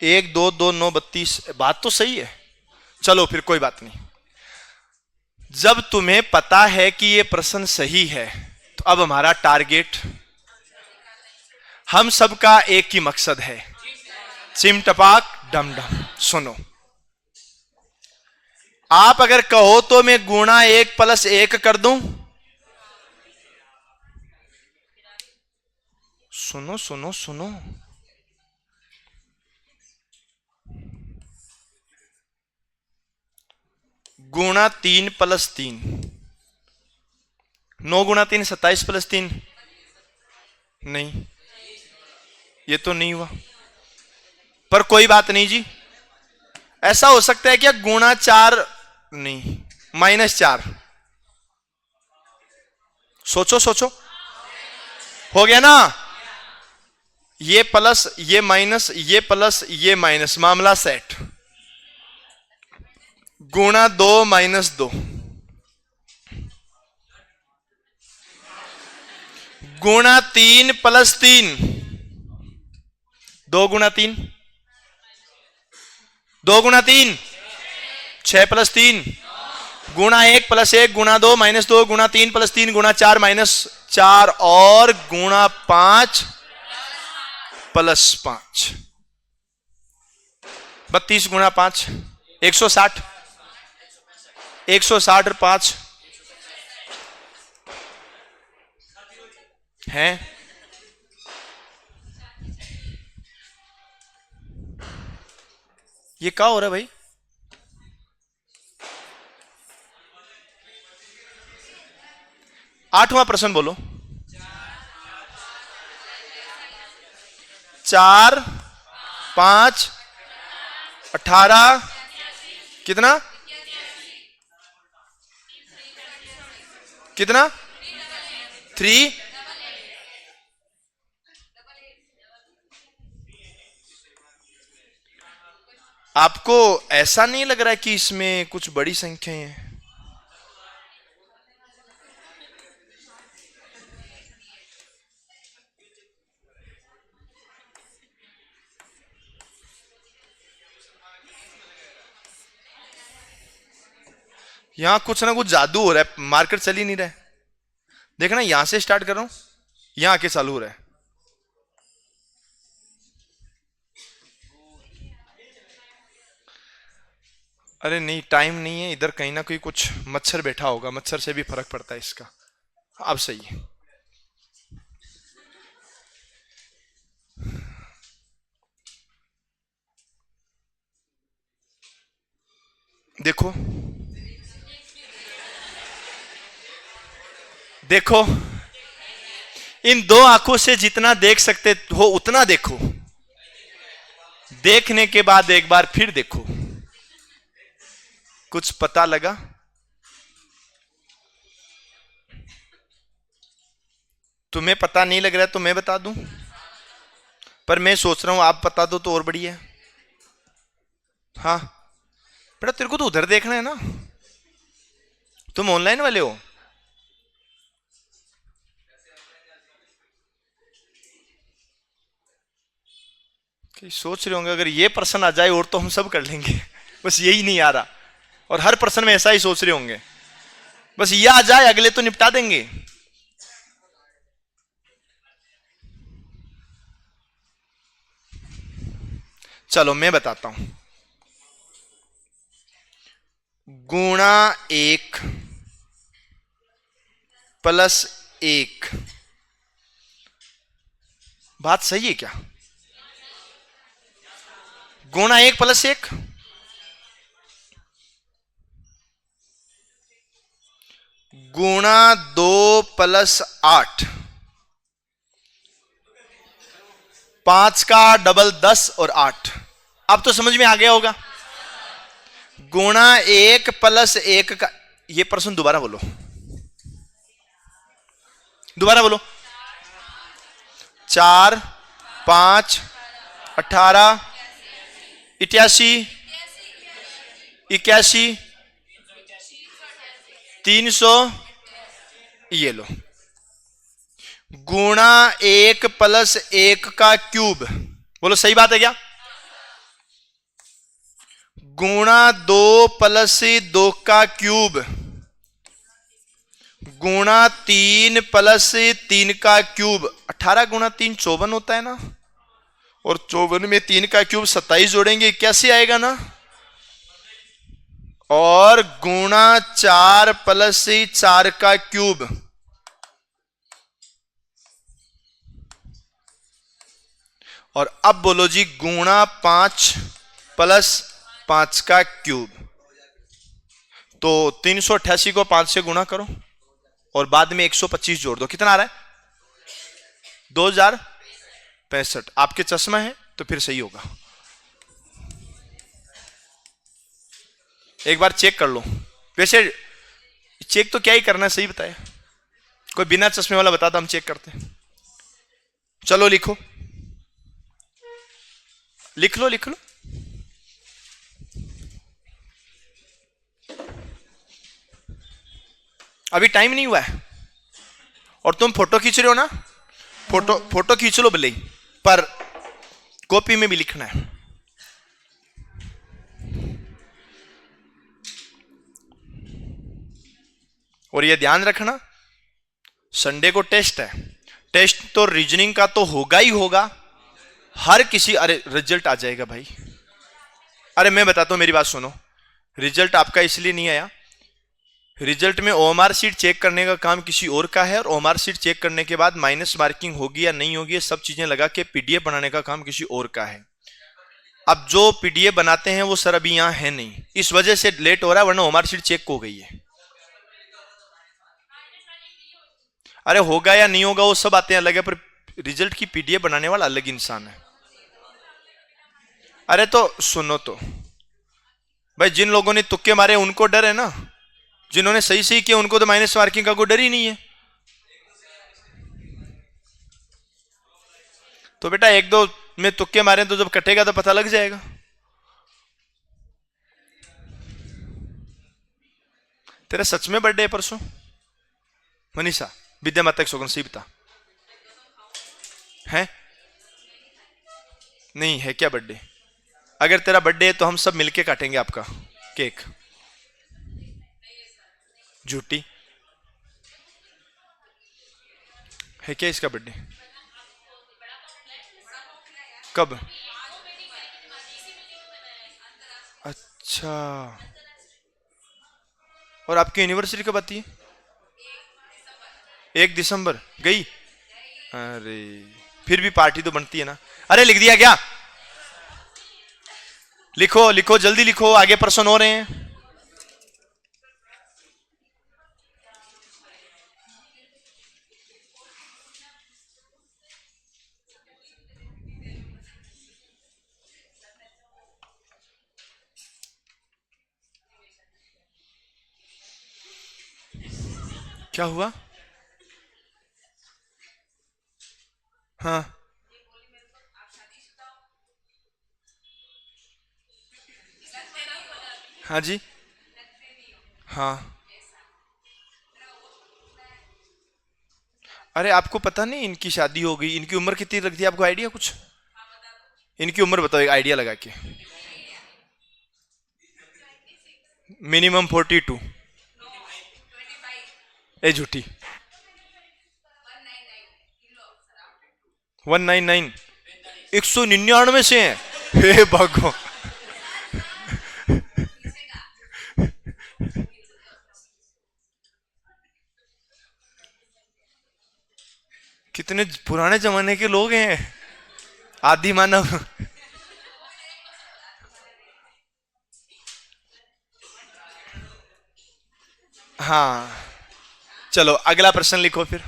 एक दो दो 9 32, बात तो सही है। चलो फिर कोई बात नहीं। जब तुम्हें पता है कि यह प्रश्न सही है, तो अब हमारा टारगेट, हम सबका एक ही मकसद है, चिम टपाक डम डम। सुनो, आप अगर कहो तो मैं गुणा 1 + 1 कर दूं। सुनो सुनो सुनो, गुणा 3 + 3, 9 × 3 27 + 3। नहीं, ये तो नहीं हुआ, पर कोई बात नहीं जी। ऐसा हो सकता है क्या गुणा 4, नहीं, -4। सोचो सोचो, हो गया ना? ये प्लस, ये माइनस, ये प्लस, ये माइनस, मामला सेट। गुणा 2 - 2, गुणा 3 + 3, 2 × 3, 2 × 3 6 + 3, गुणा 1 + 1, गुणा 2 - 2, गुणा 3 + 3, गुणा 4 - 4, और गुणा 5 + 5। 32 × 5 160, 160 और 5 है। ये क्या हो रहा है भाई? आठवां प्रश्न बोलो। 4 5 18, कितना कितना? 3। आपको ऐसा नहीं लग रहा है कि इसमें कुछ बड़ी संख्याएं हैं? यहां कुछ ना कुछ जादू हो रहा है, मार्कर चल ही नहीं रहा है। देखना यहां से स्टार्ट कर रहा हूं, यहां आके चालू हो रहा है। अरे नहीं, टाइम नहीं है इधर, कहीं ना कहीं कुछ मच्छर बैठा होगा, मच्छर से भी फर्क पड़ता है इसका। अब सही है। देखो देखो, इन दो आंखों से जितना देख सकते हो उतना देखो, देखने के बाद एक बार फिर देखो। कुछ पता लगा? तुम्हें पता नहीं लग रहा है तो मैं बता दूं, पर मैं सोच रहा हूं आप बता दो तो और बढ़िया है। हाँ बेटा, तेरे को तो उधर देखना है ना, तुम ऑनलाइन वाले हो। कि सोच रहे होंगे अगर ये प्रश्न आ जाए और तो हम सब कर लेंगे, बस यही नहीं आ रहा। और हर प्रश्न में ऐसा ही सोच रहे होंगे, बस ये आ जाए अगले तो निपटा देंगे। चलो मैं बताता हूं। गुणा 1 प्लस 1, बात सही है क्या? गुणा 1 प्लस 1, गुणा 2 प्लस 8, 5 का डबल 10 और 8। अब तो समझ में आ गया होगा। गुणा 1 प्लस 1 का, ये प्रश्न दोबारा बोलो, दोबारा बोलो। 4 5 18 81 81 300, ये लो। गुणा 1 प्लस 1 का क्यूब, बोलो सही बात है क्या? गुणा 2 प्लस 2 का क्यूब, गुणा 3 प्लस 3 का क्यूब। 18 गुणा 3 54 होता है ना, और 54 में 3 का क्यूब 27 जोड़ेंगे 81 आएगा ना। और गुणा 4 प्लस 4 का क्यूब, और अब बोलो जी गुणा 5 प्लस 5 का क्यूब। तो 388 को 5 से गुणा करो और बाद में 125 जोड़ दो, कितना आ रहा है? 2065। आपके चश्मा है तो फिर सही होगा, एक बार चेक कर लो। वैसे चेक तो क्या ही करना है, सही बताया। कोई बिना चश्मे वाला बता दो, हम चेक करते हैं। चलो लिखो, लिख लो लिख लो। अभी टाइम नहीं हुआ है, और तुम फोटो खींच रहे हो ना, फोटो खींच लो भले ही, पर कॉपी में भी लिखना है। और ये ध्यान रखना, संडे को टेस्ट है। टेस्ट तो रीजनिंग का तो होगा ही होगा, हर किसी, अरे रिजल्ट आ जाएगा भाई। अरे मैं बताता हूं, मेरी बात सुनो। रिजल्ट आपका इसलिए नहीं आया, रिजल्ट में ओएमआर शीट चेक करने का काम किसी और का है, और ओएमआर शीट चेक करने के बाद माइनस मार्किंग होगी या नहीं होगी, सब चीजें लगा के पीडीएफ बनाने का काम किसी और का है। अब जो पीडीएफ बनाते हैं वो सर अभी यहां है नहीं, इस वजह से लेट हो रहा है, वरना ओएमआर शीट चेक हो गई है। अरे होगा या नहीं होगा वो सब बातें अलग है, पर रिजल्ट की पीडीएफ बनाने वाला अलग इंसान है। अरे तो सुनो तो भाई, जिन लोगों ने तुक्के मारे उनको डर है ना, जिन्होंने सही सही किया उनको तो माइनस मार्किंग का कोई डर ही नहीं है। तो बेटा एक दो में तुक्के मारे तो जब कटेगा तो पता लग जाएगा। तेरा सच में बर्थडे है परसों? मनीषा, विद्या माता की सौगंध, सही बता। है नहीं है क्या बर्थडे? अगर तेरा बर्थडे है तो हम सब मिलके काटेंगे आपका केक। झूठी है क्या इसका बर्थडे? कब? अच्छा, और आपकी एनिवर्सरी कब आती है? 1 दिसंबर गई। अरे फिर भी पार्टी तो बनती है ना। अरे लिख दिया क्या? लिखो लिखो जल्दी लिखो, आगे प्रश्न हो रहे हैं। क्या हुआ? हाँ हाँ जी। हाँ, अरे आपको पता नहीं इनकी शादी हो गई, इनकी उम्र कितनी लगती है, आपको आइडिया कुछ? इनकी उम्र बताओ एक आइडिया लगा के। मिनिमम 42। ए झूठी। 199। 199 से हैं? हे भगवान। कितने पुराने जमाने के लोग हैं, आदि मानव। हाँ, चलो अगला प्रश्न लिखो फिर।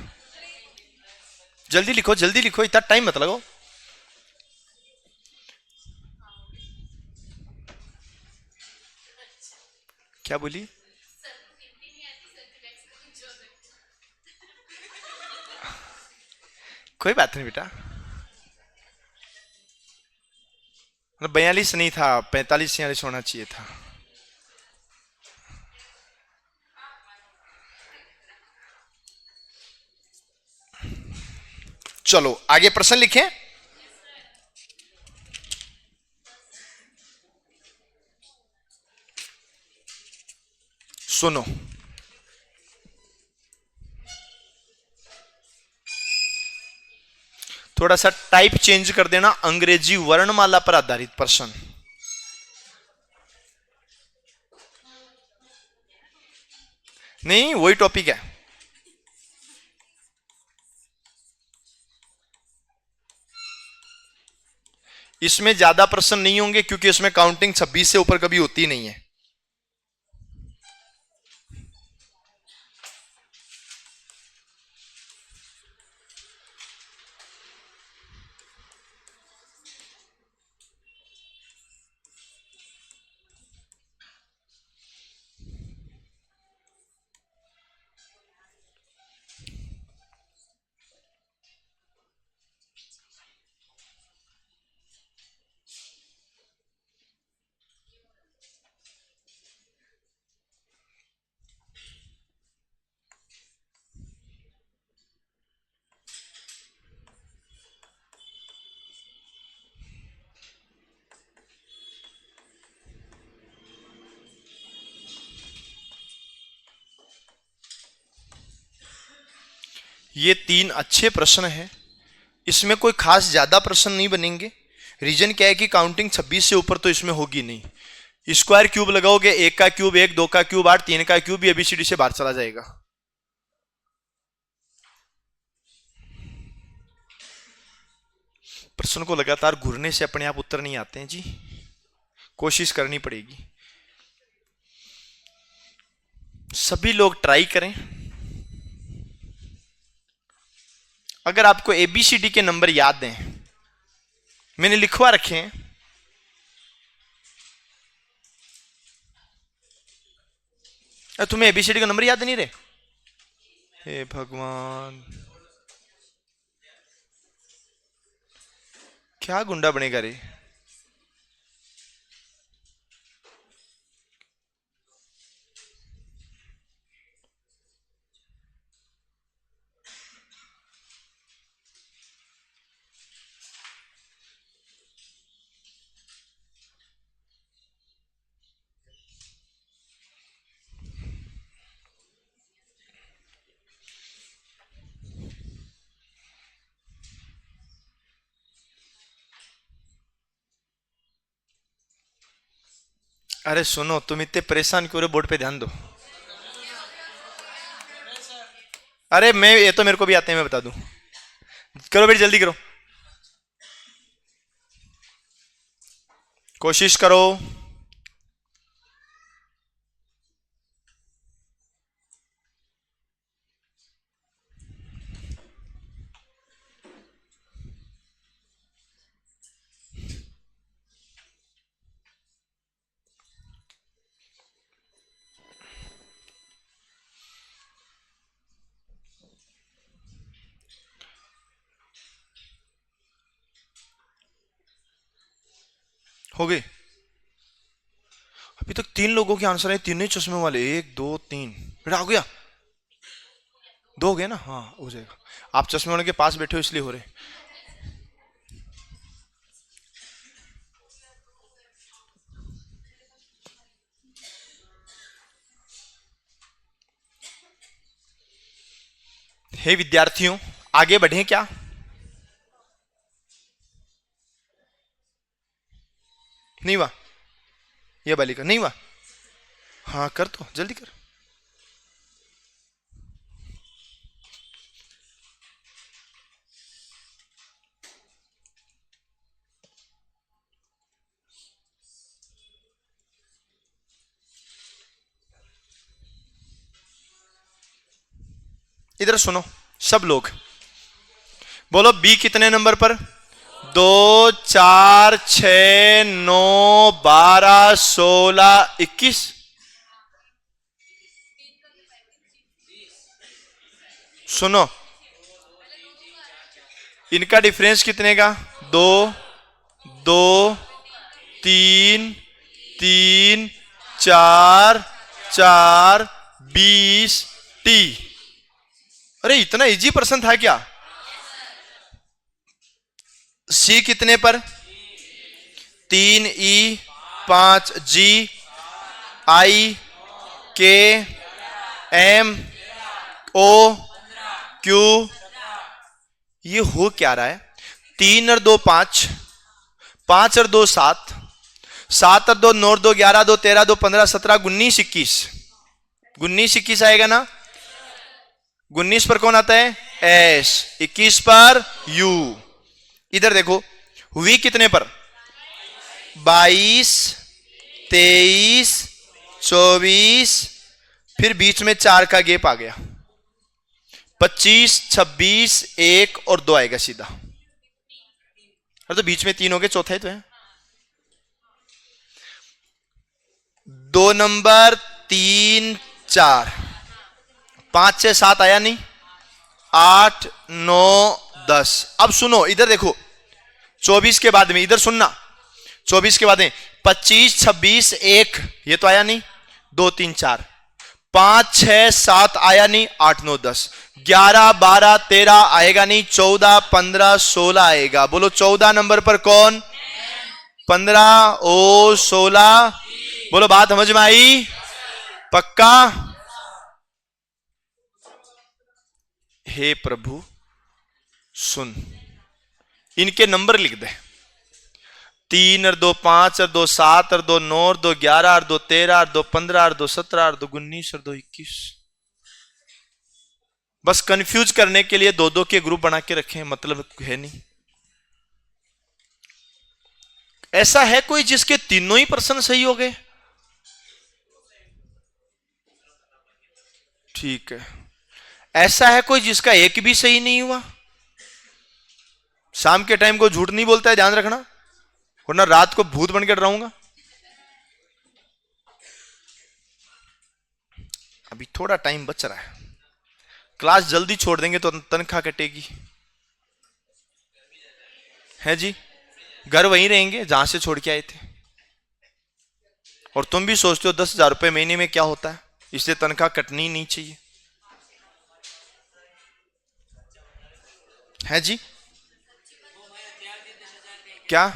जल्दी लिखो, इतना टाइम मत लगाओ। क्या बोली? कोई बात नहीं बेटा, 42 नहीं था, 45-46 होना चाहिए था। चलो आगे प्रश्न लिखें। सुनो, थोड़ा सा टाइप चेंज कर देना, अंग्रेजी वर्णमाला पर आधारित प्रश्न। नहीं वही टॉपिक है। इसमें ज्यादा प्रश्न नहीं होंगे क्योंकि इसमें काउंटिंग 26 से ऊपर कभी होती नहीं है। ये 3 अच्छे प्रश्न हैं, इसमें कोई खास ज्यादा प्रश्न नहीं बनेंगे। रीजन क्या है कि काउंटिंग 26 से ऊपर तो इसमें होगी नहीं। स्क्वायर क्यूब लगाओगे, 1 का क्यूब 1, 2 का क्यूब 8, 3 का क्यूब, ये ABCD से बाहर चला जाएगा। प्रश्न को लगातार घूरने से अपने आप उत्तर नहीं आते हैं जी, कोशिश करनी पड़ेगी। सभी लोग ट्राई करें। अगर आपको ABCD के नंबर याद हैं, मैंने लिखवा रखे हैं, तुम्हें ABCD का नंबर याद नहीं रहे? हे भगवान, क्या गुंडा बनेगा रे। अरे सुनो, तुम इतने परेशान क्यों हो रहे? बोर्ड पे ध्यान दो। अरे मैं, ये तो मेरे को भी आते हैं, मैं बता दूं। करो बेटी, जल्दी करो, कोशिश करो। हो गई। अभी तक 3 लोगों के आंसर है, तीनों ही चश्मे वाले। 1 2 3 बेटा, हो गया। 2 हो गए ना? हाँ हो जाएगा। आप चश्मे वाले के पास बैठे हो इसलिए हो रहे। हे विद्यार्थियों, आगे बढ़े क्या? नहीं हुआ? ये बालिका नहीं हुआ? हाँ कर, तो जल्दी कर। इधर सुनो सब लोग, बोलो बी कितने नंबर पर? 2 4 6 9 12 16 21। सुनो, इनका डिफरेंस कितने का? 2 2 3 3 4 4 20 टी। अरे इतना इजी प्रश्न था क्या? सी कितने पर? 3 ई 5 जी आई के एम ओ क्यू। ये हो क्या रहा है? 3 और 2 5, 5 और 2 7, 7 और 2 9 और 2 11, 2 13, 2 15 17 19 21। 19 21 आएगा ना? 19 पर कौन आता है? एस। 21 पर यू। इधर देखो, वी कितने पर? 22 23 24, फिर बीच में 4 का गैप आ गया। 25 26 1 और 2 आएगा सीधा। अरे तो बीच में 3 हो गए, चौथा ही तो है। 2 नंबर 3 4, 5 6 7 आया नहीं? 8 9 10। अब सुनो, इधर देखो, 24 के बाद में, इधर सुनना, 24 के बाद में 25 26 1, ये तो आया नहीं। 2 3 4, 5 6 7 आया नहीं। 8 9 10 11 12 13 आएगा नहीं। 14 15 16 आएगा। बोलो 14 नंबर पर कौन? 15 ओ 16। बोलो बात समझ में आई? पक्का? हे प्रभु सुन, इनके नंबर लिख दे। 3 और 2 5 और 2 7 और 2 9 और 2 11 और 2 13 और 2 15 और 2 17 और 2 19 और 2 21। बस कंफ्यूज करने के लिए 2 2 के ग्रुप बना के रखे, मतलब है नहीं। ऐसा है कोई जिसके तीनों ही प्रश्न सही हो गए? ठीक है। ऐसा है कोई जिसका एक भी सही नहीं हुआ? शाम के टाइम को झूठ नहीं बोलता है, ध्यान रखना, वरना रात को भूत बनकर डराऊंगा। अभी थोड़ा टाइम बच रहा है, क्लास जल्दी छोड़ देंगे तो तनख्वाह कटेगी। है जी, घर वहीं रहेंगे जहां से छोड़ के आए थे। और तुम भी सोचते हो 10,000 रुपए महीने में क्या होता है, इसलिए तनख्वाह कटनी ही नहीं चाहिए। है जी? क्या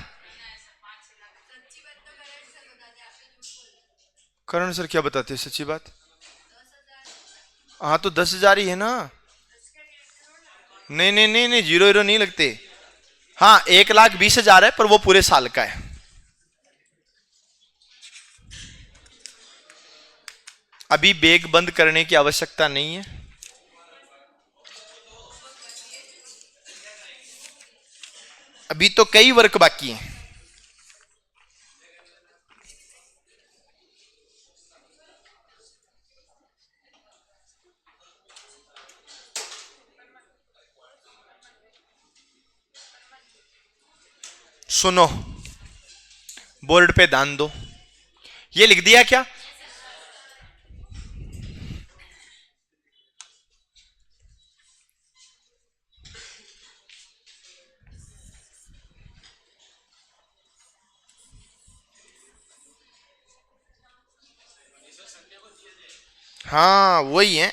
करण सर क्या बताते हैं? सच्ची बात? हाँ तो 10,000 ही है ना। नहीं नहीं नहीं नहीं, 0 0 नहीं लगते। हाँ 1,20,000 है, पर वो पूरे साल का है। अभी बैग बंद करने की आवश्यकता नहीं है। अभी तो कई वर्क बाकी हैं। सुनो, बोर्ड पे ध्यान दो। ये लिख दिया क्या? हाँ वही है।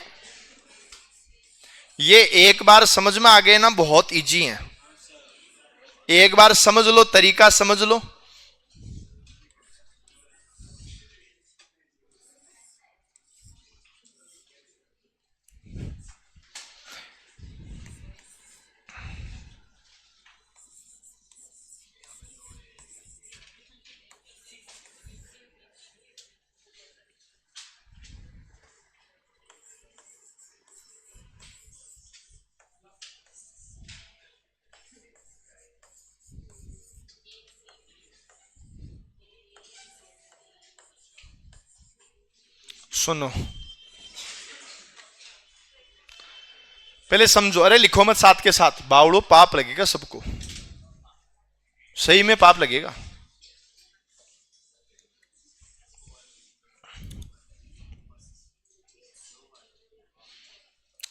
ये एक बार समझ में आ गए ना, बहुत इजी है। एक बार समझ लो, तरीका समझ लो। सुनो, पहले समझो। अरे लिखो मत साथ के साथ, बावड़ो पाप लगेगा सबको, सही में पाप लगेगा।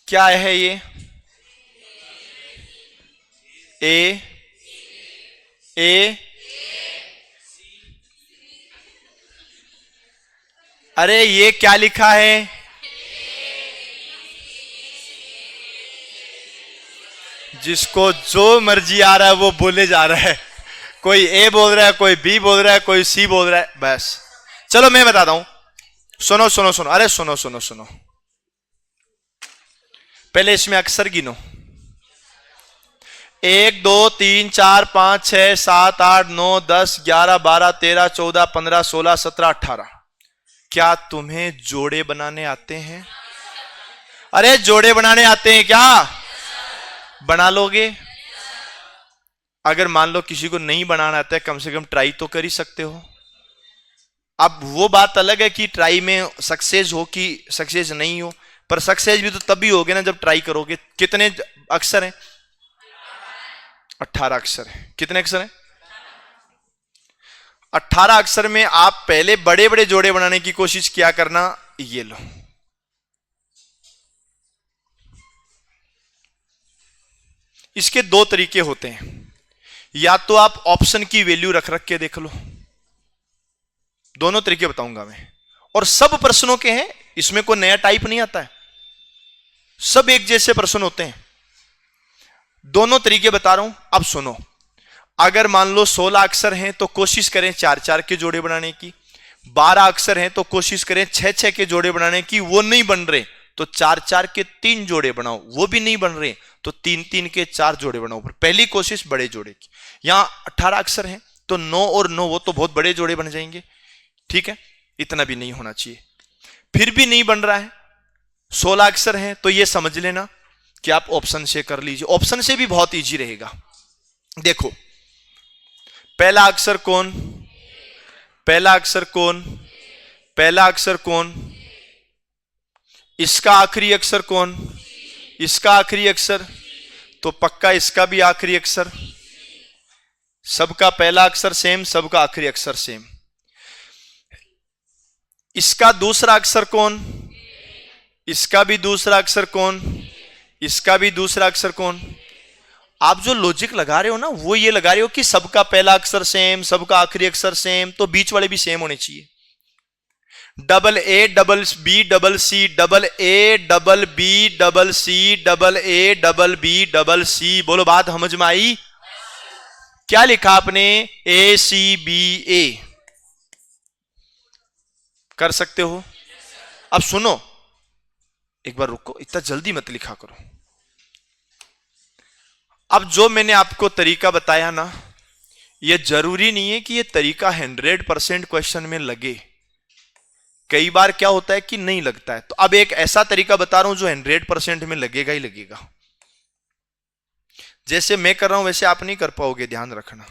क्या है ये? ए ए अरे ये क्या लिखा है? जिसको जो मर्जी आ रहा है वो बोले जा रहा है। कोई ए बोल रहा है, कोई बी बोल रहा है, कोई सी बोल रहा है। बस चलो मैं बताता हूं। सुनो सुनो सुनो, अरे सुनो सुनो सुनो, पहले इसमें अक्षर गिनो। 1 2 3 4 5 6 7 8 9 10 11 12 13 14 15 16 17 18। क्या तुम्हें जोड़े बनाने आते हैं? अरे जोड़े बनाने आते हैं क्या? बना लोगे? अगर मान लो किसी को नहीं बनाना आता है, कम से कम ट्राई तो कर ही सकते हो। अब वो बात अलग है कि ट्राई में सक्सेस हो कि सक्सेस नहीं हो, पर सक्सेस भी तो तभी होगे ना जब ट्राई करोगे। कितने अक्षर हैं? 18 अक्षर हैं। कितने अक्षर हैं? 18 अक्षर में आप पहले बड़े बड़े जोड़े बनाने की कोशिश किया करना। ये लो, इसके दो तरीके होते हैं। या तो आप ऑप्शन की वैल्यू रख रख के देख लो, दोनों तरीके बताऊंगा मैं। और सब प्रश्नों के हैं, इसमें कोई नया टाइप नहीं आता है, सब एक जैसे प्रश्न होते हैं। दोनों तरीके बता रहा हूं। अब सुनो, अगर मान लो 16 अक्षर हैं तो कोशिश करें 4-4 के जोड़े बनाने की। 12 अक्षर हैं तो कोशिश करें 6-6 के जोड़े बनाने की। वो नहीं बन रहे तो 4-4 के 3 जोड़े बनाओ। वो भी नहीं बन रहे तो 3-3 के 4 जोड़े बनाओ। पहली कोशिश बड़े जोड़े की। यहां 18 अक्षर हैं तो 9 और 9 वो तो बहुत बड़े जोड़े बन जाएंगे। ठीक है, इतना भी नहीं होना चाहिए। फिर भी नहीं बन रहा है, 16 अक्षर हैं तो ये समझ लेना कि आप ऑप्शन से कर लीजिए। ऑप्शन से भी बहुत इजी रहेगा। देखो, पहला अक्षर कौन? पहला अक्षर कौन? पहला अक्षर कौन? इसका आखिरी अक्षर कौन? इसका आखिरी अक्षर, तो पक्का इसका भी आखिरी अक्षर। सबका पहला अक्षर सेम, सबका आखिरी अक्षर सेम। इसका दूसरा अक्षर कौन? इसका भी दूसरा अक्षर कौन? इसका भी दूसरा अक्षर कौन? आप जो लॉजिक लगा रहे हो ना, वो ये लगा रहे हो कि सबका पहला अक्षर सेम, सबका आखिरी अक्षर सेम, तो बीच वाले भी सेम होने चाहिए। Double A double B double C, double A double B double C, double A double B double C. बोलो बात समझ में आई? क्या लिखा आपने? A C B A. कर सकते हो? अब सुनो, एक बार रुको, इतना जल्दी मत लिखा करो। अब जो मैंने आपको तरीका बताया ना, यह जरूरी नहीं है कि यह तरीका 100% क्वेश्चन में लगे। कई बार क्या होता है कि नहीं लगता है। तो अब एक ऐसा तरीका बता रहा हूं जो 100% में लगेगा ही लगेगा। जैसे मैं कर रहा हूं वैसे आप नहीं कर पाओगे, ध्यान रखना।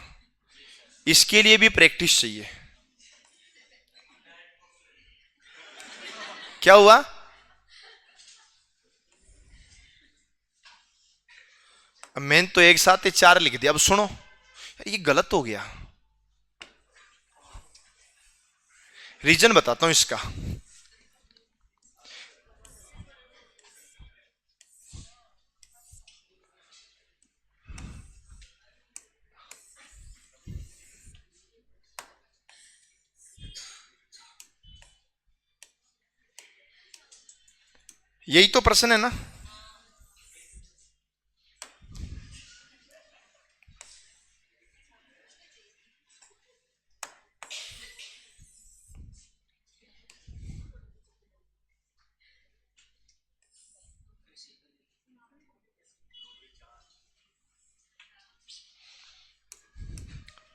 इसके लिए भी प्रैक्टिस चाहिए। क्या हुआ? मैंने तो एक साथ ही 4 लिख दिया। अब सुनो, ये गलत हो गया। रीजन बताता हूं इसका। यही तो प्रश्न है ना।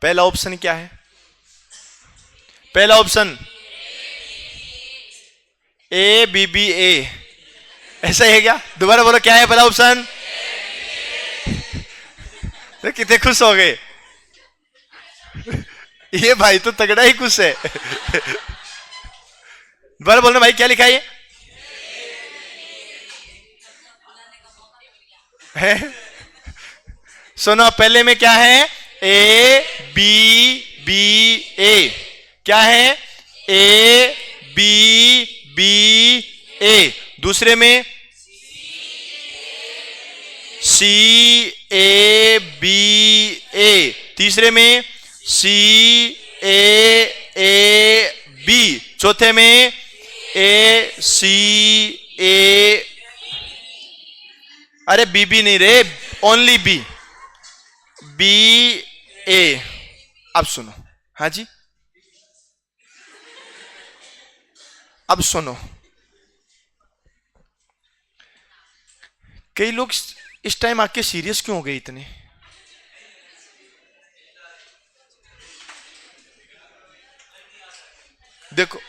पहला ऑप्शन क्या है? पहला ऑप्शन ए बी बी ए, ऐसा है क्या? दोबारा बोलो, क्या है पहला ऑप्शन? तो कितने खुश हो गए? ये भाई तो तगड़ा ही खुश है। दोबारा बोलना भाई, क्या लिखा है? सुनो, पहले में क्या है? ए बी बी ए। क्या है? ए बी बी ए। दूसरे में सी ए बी ए। तीसरे में सी ए बी। चौथे में ए सी ए, अरे बी बी नहीं रे, ओनली बी, बी ए। अब सुनो, हाँ जी, अब सुनो। कई लोग इस टाइम आके सीरियस क्यों हो गए इतने? देखो,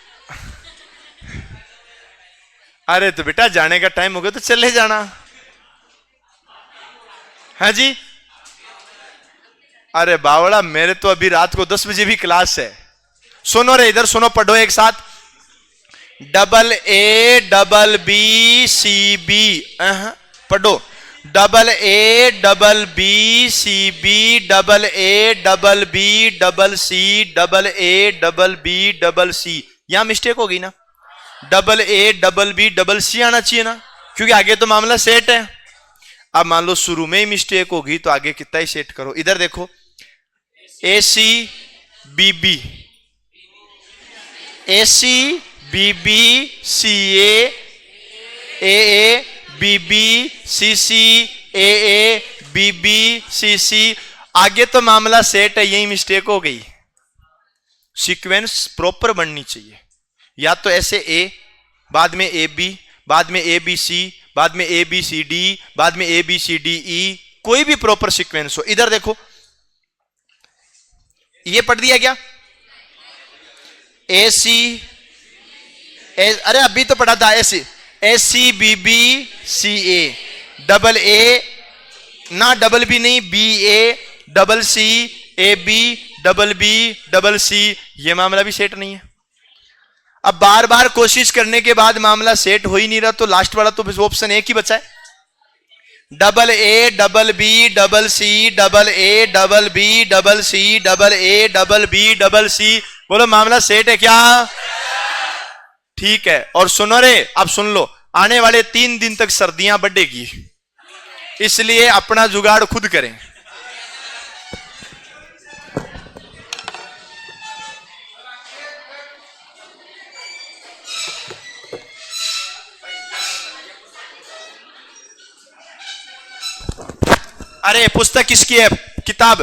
अरे तो बेटा जाने का टाइम हो गया तो चले जाना। हाँ जी, अरे बावड़ा, मेरे तो अभी रात को 10 बजे भी क्लास है। सुनो रे, इधर सुनो, पढ़ो एक साथ। Double A double B C B, पढ़ो। Double A double B C B, double A double B double C, double A double B double C. यहां मिस्टेक हो गई ना, double A double B double C आना चाहिए ना, क्योंकि आगे तो मामला सेट है। अब मान लो शुरू में ही मिस्टेक होगी तो आगे कितना ही सेट करो। इधर देखो, A C B B, A C B B C A B B C C A B B C C. आगे तो मामला सेट है, यही मिस्टेक हो गई। सीक्वेंस प्रॉपर बननी चाहिए। या तो ऐसे ए, बाद में ए बी, बाद में ए बी सी, बाद में ए बी सी डी, बाद में A B C D E, कोई भी प्रॉपर सीक्वेंस हो। इधर देखो, ये पढ़ दिया क्या? ए सी, अरे अभी तो पढ़ा था। A C B B C A, double A ना, डबल बी नहीं, B A double C A B double B double C. ये मामला भी सेट नहीं है। अब बार बार कोशिश करने के बाद मामला सेट हो ही नहीं रहा, तो लास्ट वाला तो ऑप्शन एक ही बचा है, double A double B double C, double A double B double C, double A double B double C. बोलो मामला सेट है क्या? ठीक है। और सुनो रे, अब सुन लो, आने वाले 3 दिन तक सर्दियां बढ़ेगी, इसलिए अपना जुगाड़ खुद करें। अरे पुस्तक किसकी है? किताब